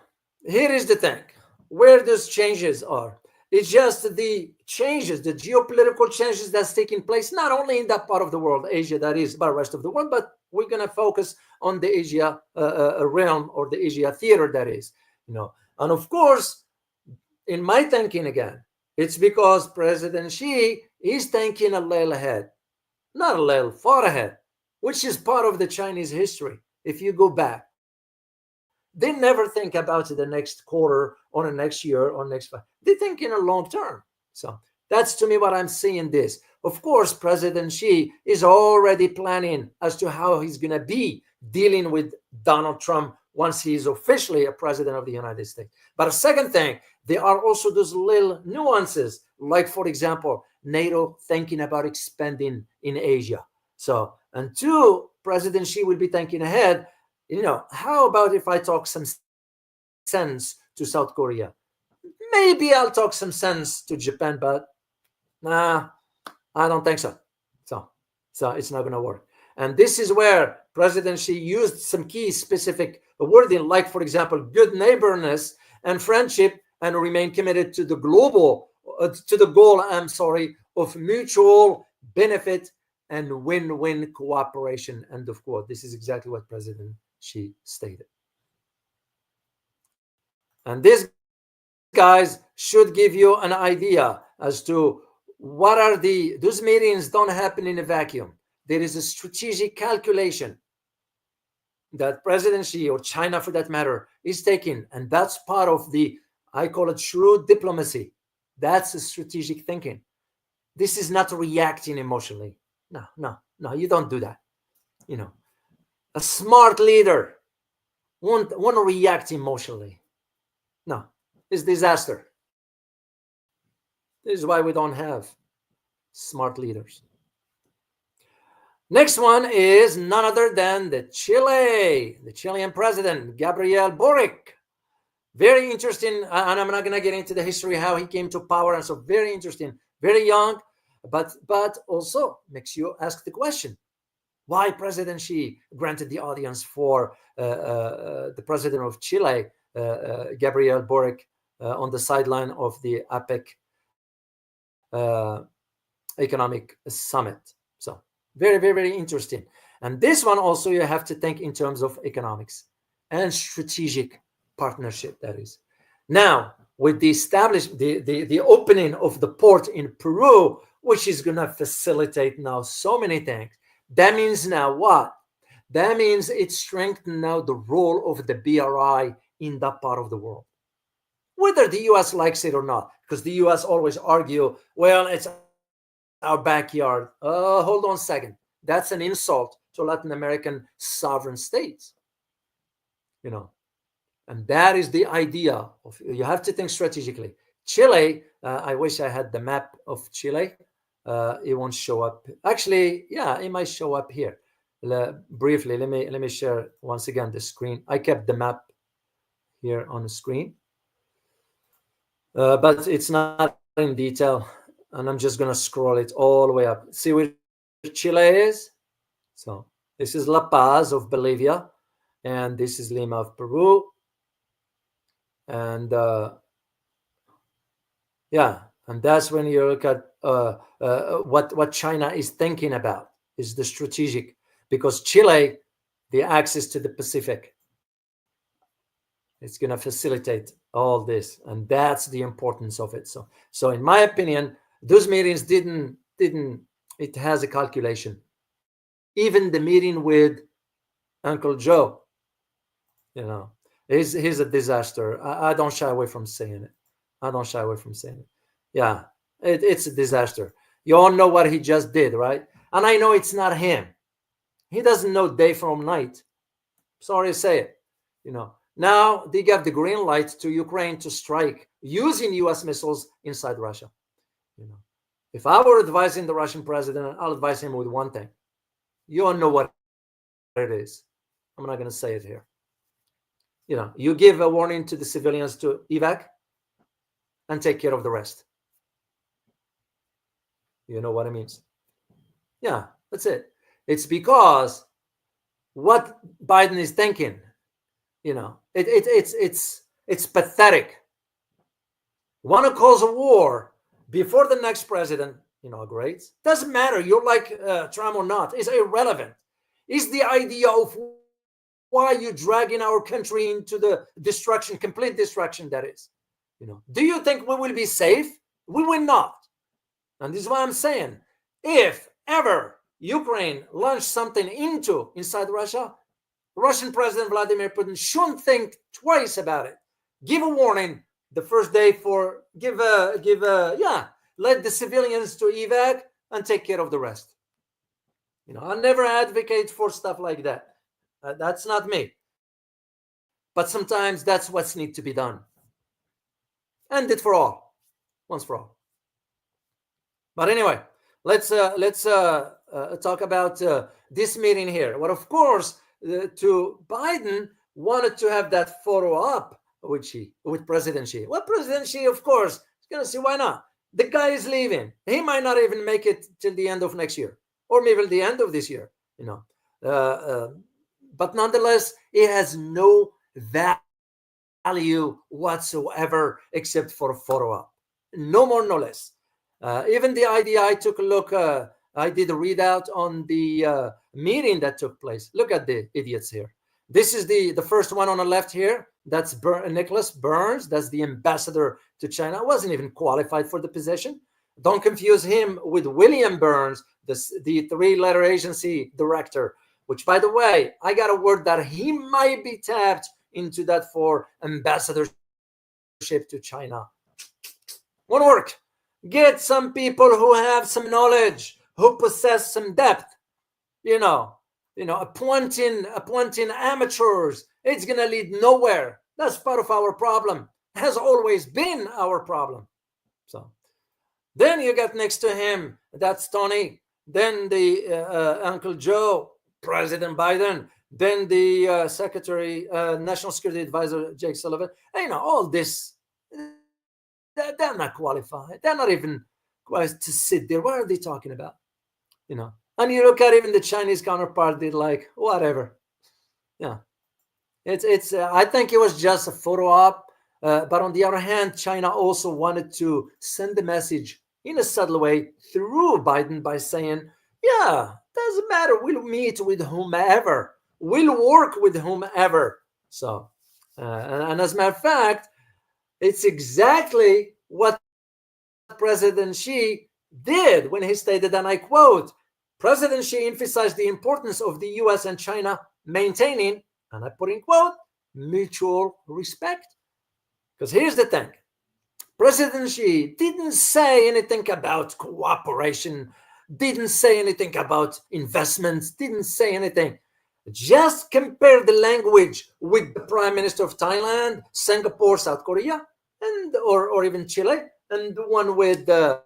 S1: here is the thing, where those changes are. It's just the changes, the geopolitical changes that's taking place, not only in that part of the world, Asia, that is, but the rest of the world, but we're going to focus on the Asia realm, or the Asia theater, that is. You know, and of course, in my thinking again, it's because President Xi is thinking a little ahead, not a little, far ahead, which is part of the Chinese history. If you go back, they never think about the next quarter or the next year or next 5. They think in a long term. So that's, to me, what I'm seeing this. Of course, President Xi is already planning as to how he's going to be dealing with Donald Trump once he is officially a president of the United States. But a second thing, there are also those little nuances, like, for example, NATO thinking about expanding in Asia. So, and two, President Xi will be thinking ahead. You know, how about if I talk some sense to South Korea? Maybe I'll talk some sense to Japan, but nah, I don't think so. So it's not going to work. And this is where President Xi used some key specific wording, like, for example, good neighborness and friendship, and remain committed to the goal, of mutual benefit and win-win cooperation. End of quote. This is exactly what President Xi stated. And this, guys, should give you an idea as to what are those meetings don't happen in a vacuum. There is a strategic calculation that President Xi, or China for that matter, is taking. And that's part of I call it shrewd diplomacy. That's a strategic thinking. This is not reacting emotionally. No, you don't do that. You know, a smart leader won't react emotionally. No, it's disaster. This is why we don't have smart leaders. Next one is none other than the Chilean president, Gabriel Boric. Very interesting, and I'm not going to get into the history, how he came to power, and so very interesting, very young, but also makes you ask the question, why President Xi granted the audience for the president of Chile, Gabriel Boric, on the sideline of the APEC economic summit. So very, very, very interesting. And this one also you have to think in terms of economics and strategic partnership, that is. Now, with the opening of the port in Peru, which is going to facilitate now so many things, that means now what? That means it strengthens now the role of the BRI in that part of the world, whether the US likes it or not, because the US always argue, well, it's our backyard. Hold on a second. That's an insult to Latin American sovereign states, and that is the idea of, you have to think strategically. Chile, I wish I had the map of Chile. It won't show up. Actually, yeah, it might show up here. Briefly, let me share once again the screen. I kept the map here on the screen, but it's not in detail, and I'm just gonna scroll it all the way up. See where Chile is? So this is La Paz of Bolivia, and this is Lima of Peru, and and that's when you look at what China is thinking about is the strategic, because Chile, the access to the Pacific, it's going to facilitate all this, and that's the importance of it. So in my opinion, those meetings didn't. It has a calculation. Even the meeting with Uncle Joe, he's a disaster. I don't shy away from saying it. Yeah, it's a disaster. You all know what he just did, right? And I know it's not him. He doesn't know day from night. Sorry to say it. Now they gave the green light to Ukraine to strike using US missiles inside Russia. If I were advising the Russian president, I'll advise him with one thing. You all know what it is. I'm not going to say it here. You give a warning to the civilians to evac and take care of the rest. You know what it means? Yeah, that's it. It's because what Biden is thinking, it's pathetic. Want to cause a war before the next president inaugurates? Doesn't matter. You're like Trump or not. It's irrelevant. It's the idea of why you're dragging our country into the destruction, complete destruction that is. Do you think we will be safe? We will not. And this is what I'm saying. If ever Ukraine launched something inside Russia, Russian President Vladimir Putin shouldn't think twice about it. Give a warning the first day let the civilians to evac and take care of the rest. I never advocate for stuff like that. That's not me. But sometimes that's what's need to be done. End it for all, once for all. But anyway, let's talk about this meeting here. Well, of course, to Biden wanted to have that photo up with President Xi. Well, President Xi, of course, is going to see why not. The guy is leaving. He might not even make it till the end of next year, or maybe the end of this year. But nonetheless, it has no value whatsoever except for a photo op. No more, no less. Even the idea, I took a look. I did a readout on the meeting that took place. Look at the idiots here. This is the first one on the left here. That's Nicholas Burns. That's the ambassador to China. Wasn't even qualified for the position. Don't confuse him with William Burns, the three-letter agency director, which, by the way, I got a word that he might be tapped into that for ambassadorship to China. Won't work. Get some people who have some knowledge, who possess some depth. Appointing amateurs, it's going to lead nowhere. That's part of our problem. Has always been our problem. So then you got next to him, that's Tony. Then the Uncle Joe, President Biden. Then the Secretary, National Security Advisor, Jake Sullivan. All this, they're not qualified. They're not even qualified to sit there. What are they talking about? And you look at even the Chinese counterpart, they're like, whatever. Yeah. It's I think it was just a photo op. But on the other hand, China also wanted to send the message in a subtle way through Biden by saying, yeah, Doesn't matter. We'll meet with whomever. We'll work with whomever. So, and as a matter of fact, it's exactly what President Xi did when he stated, and I quote, President Xi emphasized the importance of the US and China maintaining, and I put in quote, mutual respect. Because here's the thing. President Xi didn't say anything about cooperation, didn't say anything about investments, didn't say anything. Just compare the language with the Prime Minister of Thailand, Singapore, South Korea, and or even Chile, and the one with the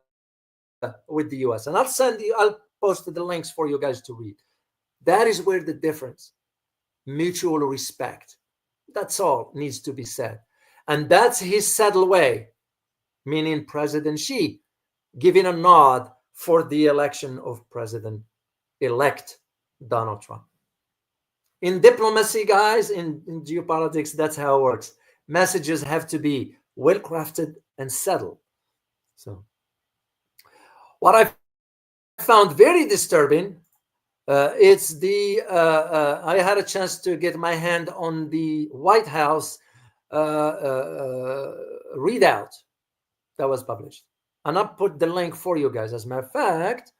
S1: US. And I'll post the links for you guys to read. That is where the difference, mutual respect. That's all needs to be said. And that's his subtle way, meaning President Xi giving a nod for the election of President-elect Donald Trump. In diplomacy, guys, in geopolitics, that's how it works. Messages have to be well-crafted and settled. So what I found very disturbing, it's the I had a chance to get my hand on the White House readout that was published, and I'll put the link for you guys. As a matter of fact,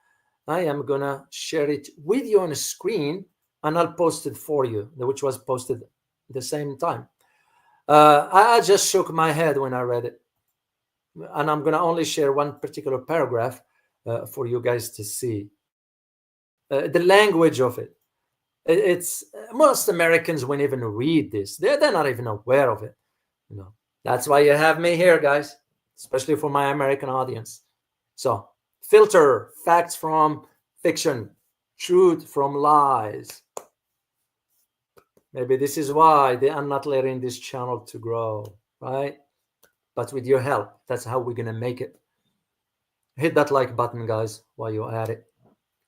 S1: I am gonna share it with you on a screen, and I'll post it for you, which was posted at the same time. I just shook my head when I read it, and I'm gonna only share one particular paragraph for you guys to see the language of it. It's most Americans won't even read this. They're not even aware of it. You know, that's why you have me here, guys, especially for my American audience. So filter facts from fiction, truth from lies. Maybe this is why they are not letting this channel to grow, right? But with your help, that's how we're gonna make it. Hit that like button, guys, while you're at it,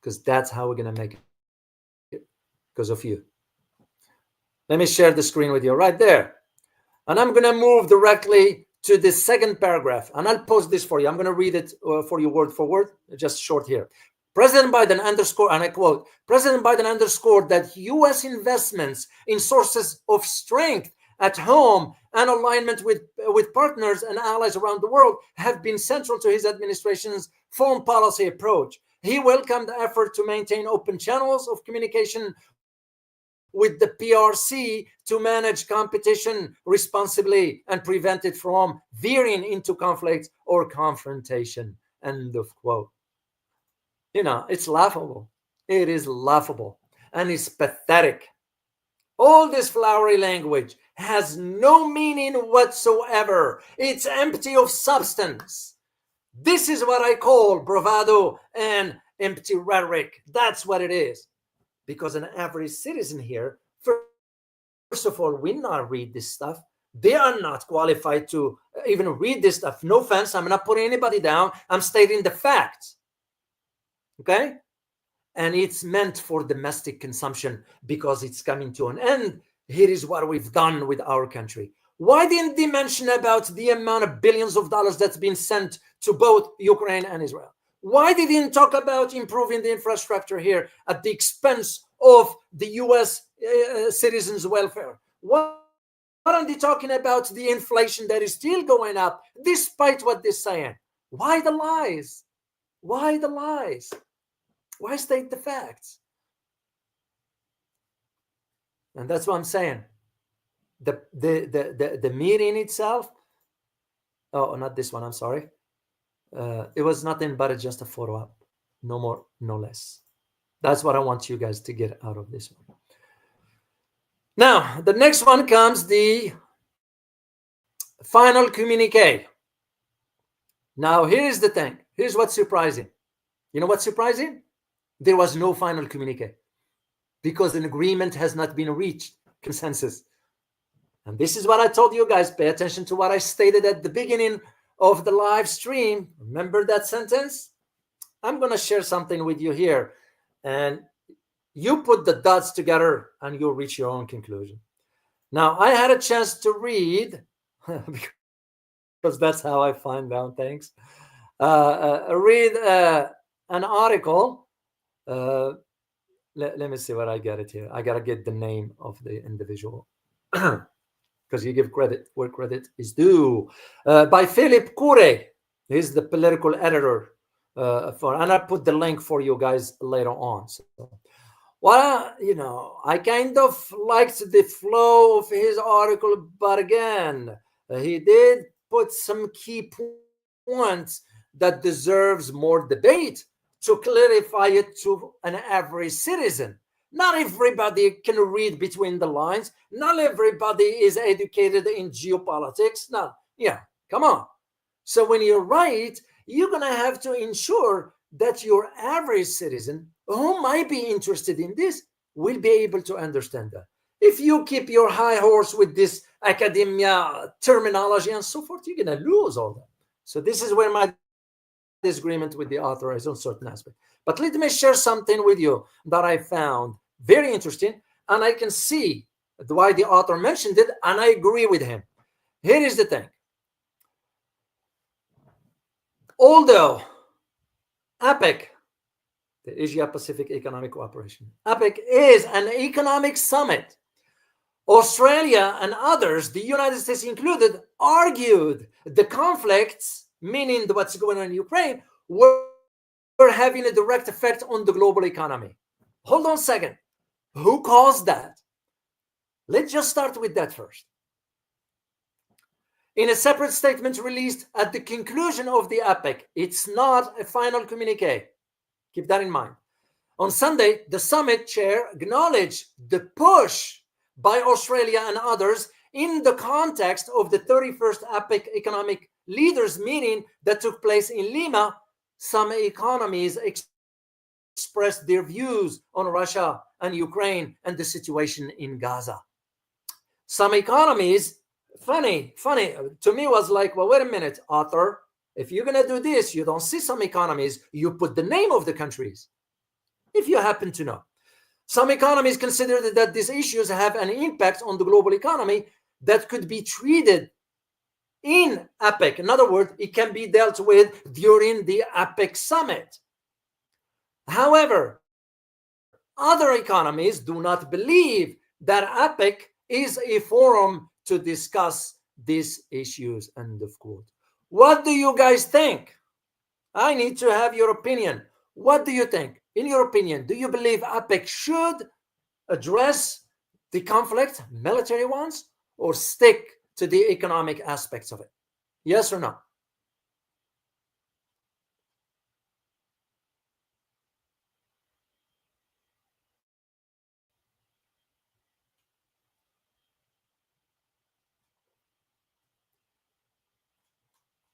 S1: because that's how we're gonna make it, because of you. Let me share the screen with you right there. And I'm gonna move directly to the second paragraph, and I'll post this for you. I'm gonna read it for you word for word, just short here. President Biden underscored, and I quote, President Biden underscored that U.S. investments in sources of strength at home and alignment with partners and allies around the world have been central to his administration's foreign policy approach. He welcomed the effort to maintain open channels of communication with the PRC to manage competition responsibly and prevent it from veering into conflict or confrontation. End of quote. You know, it's laughable. It is laughable. And it's pathetic. All this flowery language has no meaning whatsoever. It's empty of substance. This is what I call bravado and empty rhetoric. That's what it is. Because an average citizen here, first of all, will not read this stuff. They are not qualified to even read this stuff. No offense, I'm not putting anybody down. I'm stating the facts. Okay? And it's meant for domestic consumption because it's coming to an end. Here is what we've done with our country. Why didn't they mention about the amount of billions of dollars that's been sent to both Ukraine and Israel? Why they didn't talk about improving the infrastructure here at the expense of the U.S. Citizens' welfare? Why aren't they talking about the inflation that is still going up despite what they're saying? Why the lies? Why the lies? Why state the facts? And that's what I'm saying. The meeting itself, oh, not this one, I'm sorry. It was nothing but just a photo op. No more, no less. That's what I want you guys to get out of this one. Now, the next one comes the final communique. Now, here's the thing. Here's what's surprising. You know what's surprising? There was no final communique because an agreement has not been reached, consensus. And this is what I told you guys. Pay attention to what I stated at the beginning of the live stream. Remember that sentence? I'm going to share something with you here. And you put the dots together and you'll reach your own conclusion. Now, I had a chance to read, because that's how I find out things. Read an article let me see what I get it here. I gotta get the name of the individual. Because you give credit where credit is due. By Philip Kure. He's the political editor and I put the link for you guys later on. So, well, I kind of liked the flow of his article, but again, he did put some key points that deserves more debate to clarify it to an average citizen. Not everybody can read between the lines. Not everybody is educated in geopolitics. Not, come on. So when you write, you're going to have to ensure that your average citizen who might be interested in this will be able to understand that. If you keep your high horse with this academia terminology and so forth, you're going to lose all that. So this is where my disagreement with the author is on certain aspect. But let me share something with you that I found very interesting, and I can see why the author mentioned it, and I agree with him. Here is the thing. Although APEC, the Asia-Pacific Economic Cooperation, APEC is an economic summit, Australia and others, the United States included, argued the conflicts, meaning what's going on in Ukraine, were having a direct effect on the global economy. Hold on a second. Who caused that? Let's just start with that first. In a separate statement released at the conclusion of the APEC, it's not a final communiqué. Keep that in mind. On Sunday, the summit chair acknowledged the push by Australia and others in the context of the 31st APEC economic leaders meeting that took place in Lima. Some economies expressed their views on Russia and Ukraine and the situation in Gaza. Some economies, funny, to me was like, well, wait a minute, author. If you're going to do this, you don't see some economies, you put the name of the countries, if you happen to know. Some economies consider that these issues have an impact on the global economy that could be treated in APEC. In other words, it can be dealt with during the APEC summit. However, other economies do not believe that APEC is a forum to discuss these issues, end of quote. What do you guys think? I need to have your opinion. What do you think? In your opinion, do you believe APEC should address the conflict, military ones, or stick to the economic aspects of it? Yes or no?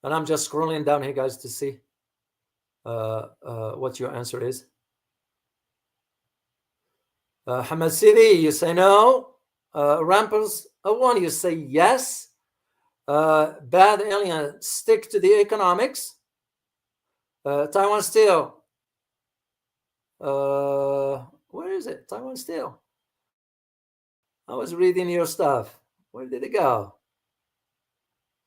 S1: And I'm just scrolling down here, guys, to see what your answer is. Hamad Sidi, you say no. Ramples 1, you say yes. Bad Alien, stick to the economics. Taiwan Steel. Where is it? Taiwan Steel. I was reading your stuff. Where did it go?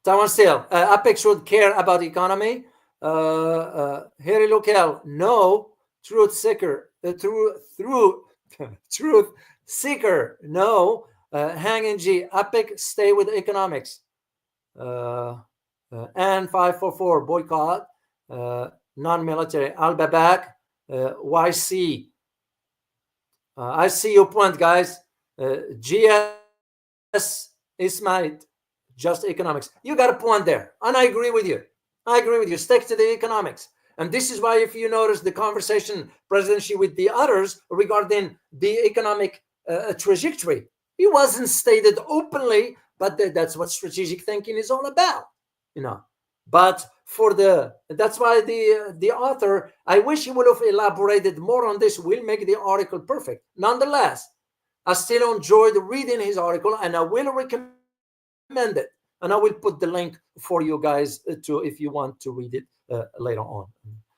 S1: Taiwan Steel. APEC should care about economy. Harry Local, no. Truth Seeker. Truth Seeker, no. Hang in G, APEC, stay with economics. And 544, boycott. Non-military, Al-Babak, YC. I see your point, guys. GS Ismail, just economics. You got a point there, and I agree with you. Stick to the economics. And this is why, if you notice the conversation presidency with the others regarding the economic trajectory, it wasn't stated openly, but that's what strategic thinking is all about, But that's why the author, I wish he would have elaborated more on this. Will make the article perfect. Nonetheless, I still enjoyed reading his article, and I will recommend it. And I will put the link for you guys to, if you want to read it later on.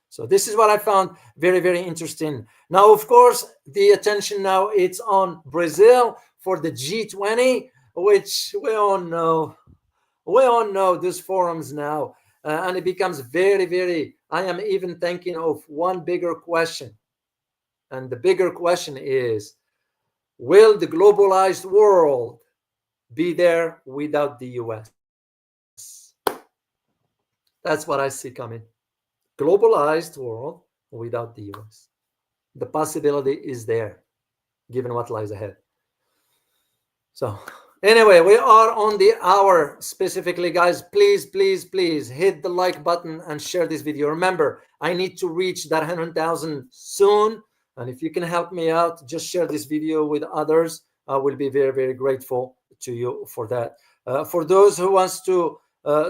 S1: So this is what I found very, very interesting. Now, of course, the attention now it's on Brazil for the G20, which we all know these forums now. And it becomes very, very, I am even thinking of one bigger question. And the bigger question is, will the globalized world be there without the US? That's what I see coming. Globalized world without the US. The possibility is there, given what lies ahead. So, anyway, we are on the hour specifically, guys. Please, please, please hit the like button and share this video. Remember, I need to reach that 100,000 soon. And if you can help me out, just share this video with others. I will be very, very grateful to you for that. For those who wants to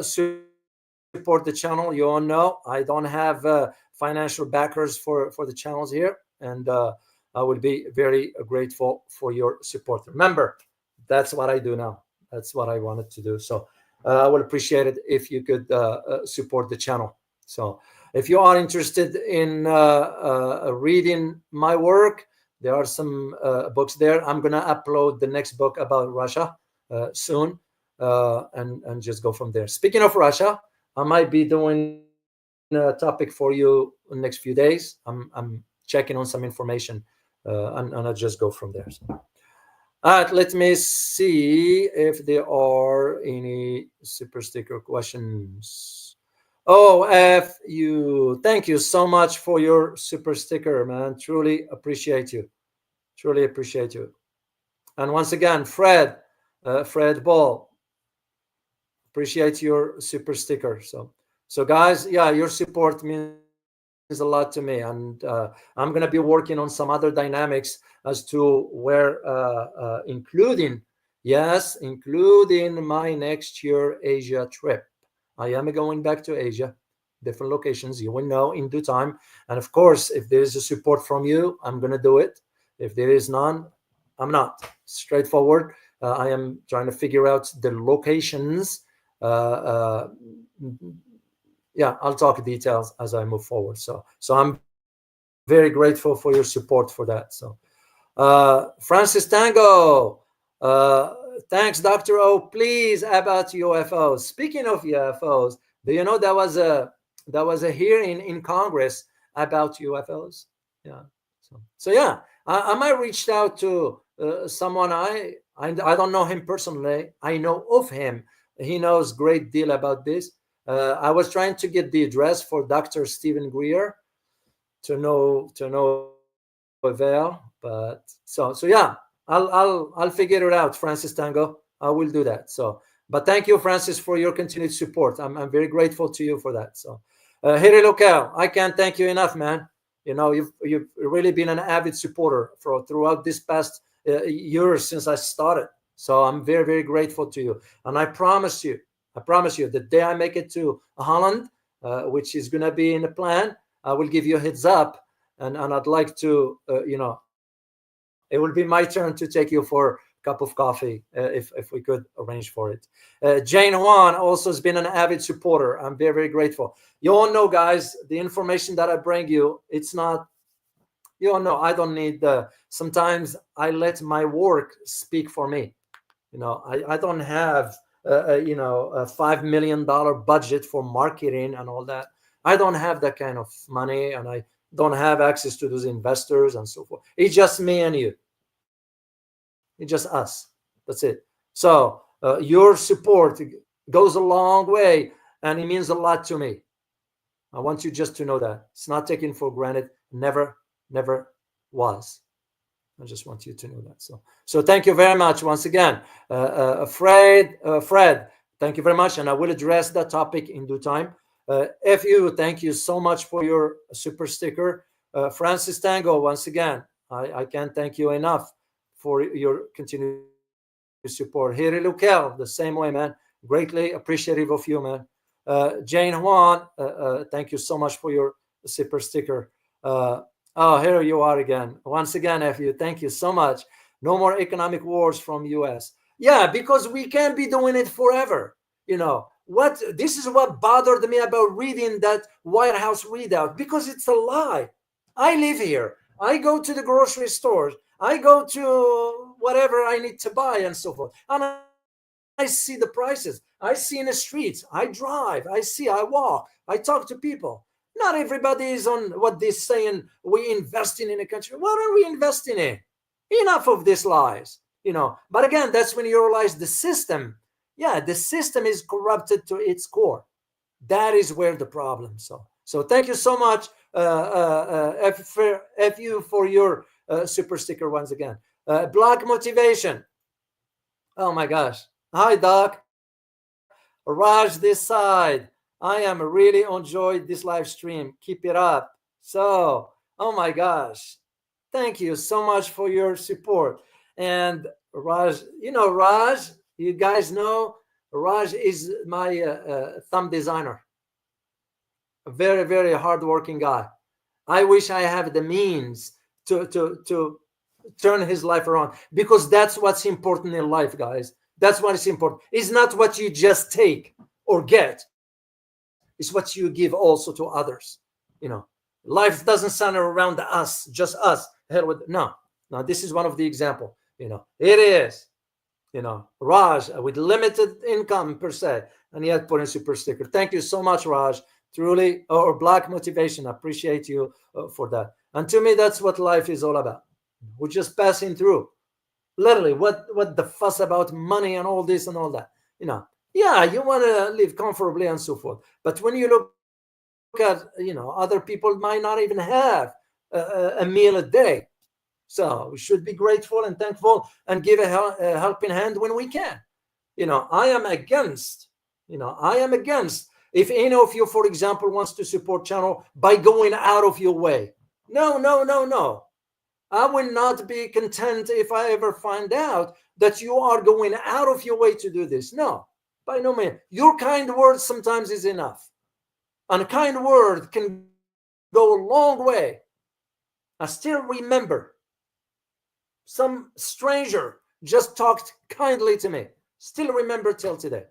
S1: support the channel, you all know I don't have financial backers for the channels here. And I will be very grateful for your support. Remember, that's what I do now. That's what I wanted to do. So I would appreciate it if you could support the channel. So if you are interested in reading my work, there are some books there. I'm going to upload the next book about Russia soon and just go from there. Speaking of Russia, I might be doing a topic for you in the next few days. I'm checking on some information and I'll just go from there. So. All right, let me see if there are any super sticker questions. Oh, thank you so much for your super sticker, man. Truly appreciate you. Truly appreciate you. And once again, Fred Ball, appreciate your super sticker. So guys, yeah, your support means a lot to me, and I'm going to be working on some other dynamics as to where, including my next year Asia trip. I am going back to Asia, different locations. You will know in due time, and of course, if there is a support from you, I'm going to do it. If there is none, I'm not. Straightforward. I am trying to figure out the locations. Yeah, I'll talk details as I move forward. So I'm very grateful for your support for that. So Francis Tango, thanks, Dr. O. Please, about UFOs. Speaking of UFOs, do you know there was a hearing in Congress about UFOs? Yeah. So yeah, I might reached out to someone I don't know him personally. I know of him. He knows a great deal about this. I was trying to get the address for Dr. Stephen Greer, to no avail. But so yeah, I'll figure it out, Francis Tango. I will do that. So, but thank you, Francis, for your continued support. I'm very grateful to you for that. So, Hiri Local, I can't thank you enough, man. You know, you've really been an avid supporter throughout this past years since I started. So I'm very, very grateful to you. And I promise you, the day I make it to Holland, which is going to be in the plan, I will give you a heads up. And I'd like to, it will be my turn to take you for a cup of coffee if we could arrange for it. Jane Juan also has been an avid supporter. I'm very, very grateful. You all know, guys, the information that I bring you, it's not, you all know, I don't need sometimes I let my work speak for me. I don't have, a $5 million budget for marketing and all that. I don't have that kind of money, and I don't have access to those investors and so forth. It's just me and you. It's just us. That's it. So your support goes a long way, and it means a lot to me. I want you just to know that it's not taken for granted. Never was. I just want you to know that. So thank you very much once again, Fred. Thank you very much, and I will address that topic in due time. FU, thank you so much for your super sticker. Francis Tango, once again, I can't thank you enough for your continued support. Hiri Lukel, the same way, man. Greatly appreciative of you, man. Jane Juan, thank you so much for your super sticker. Oh, here you are again. Once again, FU, thank you so much. No more economic wars from US. Yeah, because we can't be doing it forever. This is what bothered me about reading that White House readout, because it's a lie. I live here. I go to the grocery stores. I go to whatever I need to buy and so forth. And I see the prices. I see in the streets. I drive. I walk. I talk to people. Not everybody is on what they're saying. We investing in a country. What are we investing in? Enough of these lies, But again, that's when you realize the system. Yeah, the system is corrupted to its core. That is where the problem. So thank you so much, FU, for your super sticker once again. Black motivation. Oh my gosh. Hi, Doc. Raj this side. I am really enjoyed this live stream. Keep it up. So, oh my gosh. Thank you so much for your support. And Raj, Raj, you guys know, Raj is my thumb designer. A very, very hardworking guy. I wish I have the means to turn his life around, because that's what's important in life, guys. That's what is important. It's not what you just take or get. It's what you give also to others. Life doesn't center around us, just us. Hell with no. This is one of the example. It is. Raj with limited income per se, and yet put in super sticker. Thank you so much, Raj. Truly, or Black motivation. I appreciate you for that. And to me, that's what life is all about. We're just passing through. Literally, what the fuss about money and all this and all that? Yeah, you want to live comfortably and so forth. But when you look at, other people might not even have a meal a day. So we should be grateful and thankful and give a helping hand when we can. I am against, if any of you, for example, wants to support channel by going out of your way. No. I will not be content if I ever find out that you are going out of your way to do this. No, by no means. Your kind word sometimes is enough. And a kind word can go a long way. I still remember some stranger just talked kindly to me. Still remember till today.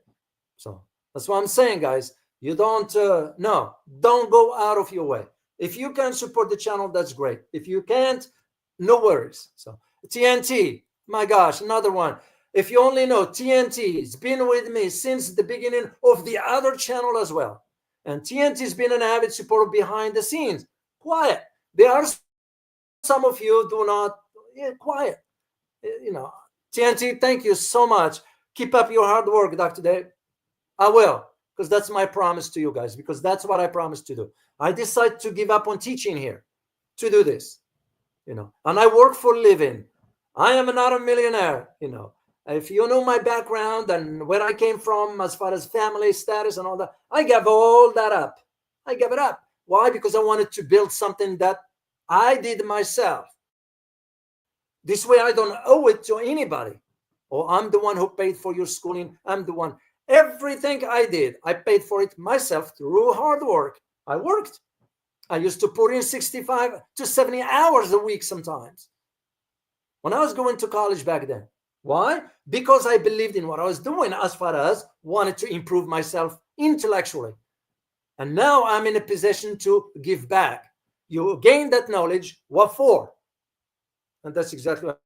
S1: So that's what I'm saying, guys. You don't go out of your way. If you can support the channel, that's great. If you can't, no worries. So TNT, my gosh, another one. If you only know, TNT has been with me since the beginning of the other channel as well. And TNT has been an avid supporter behind the scenes. Quiet. There are some of you do not, quiet. TNT, thank you so much. Keep up your hard work, Dr. Dave. I will, because that's my promise to you guys, because that's what I promised to do. I decided to give up on teaching here to do this. And I work for a living. I am not a millionaire. If you know my background and where I came from as far as family status and all that, I gave all that up. I gave it up. Why? Because I wanted to build something that I did myself. This way I don't owe it to anybody. Or I'm the one who paid for your schooling. I'm the one. Everything I did, I paid for it myself through hard work. I worked. I used to put in 65 to 70 hours a week sometimes when I was going to college back then. Why? Because I believed in what I was doing as far as wanted to improve myself intellectually. And now I'm in a position to give back. You gain that knowledge. What for? And that's exactly what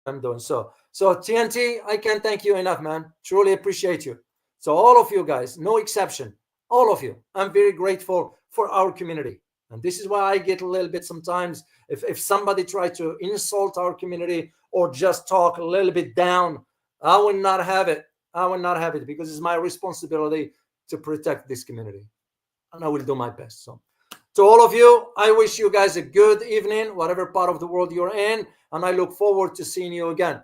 S1: I'm doing. So TNT, I can't thank you enough, man. Truly appreciate you. So all of you guys, no exception, all of you, I'm very grateful for our community. And this is why I get a little bit sometimes, if somebody tries to insult our community or just talk a little bit down, I will not have it. I will not have it, because it's my responsibility to protect this community. And I will do my best. So to all of you, I wish you guys a good evening, whatever part of the world you're in. And I look forward to seeing you again.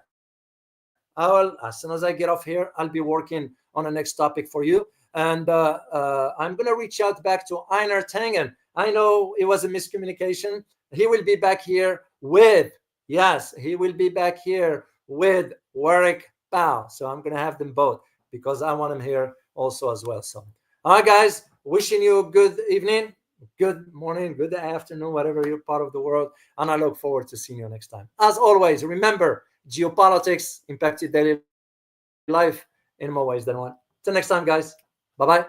S1: As soon as I get off here, I'll be working on the next topic for you. And I'm going to reach out back to Einar Tangen. I know it was a miscommunication. He will be back here with Warwick Pao. So I'm going to have them both, because I want them here also as well. So, all right, guys, wishing you a good evening, good morning, good afternoon, whatever you're part of the world. And I look forward to seeing you next time. As always, remember, geopolitics impact your daily life in more ways than one. Till next time, guys. Bye-bye.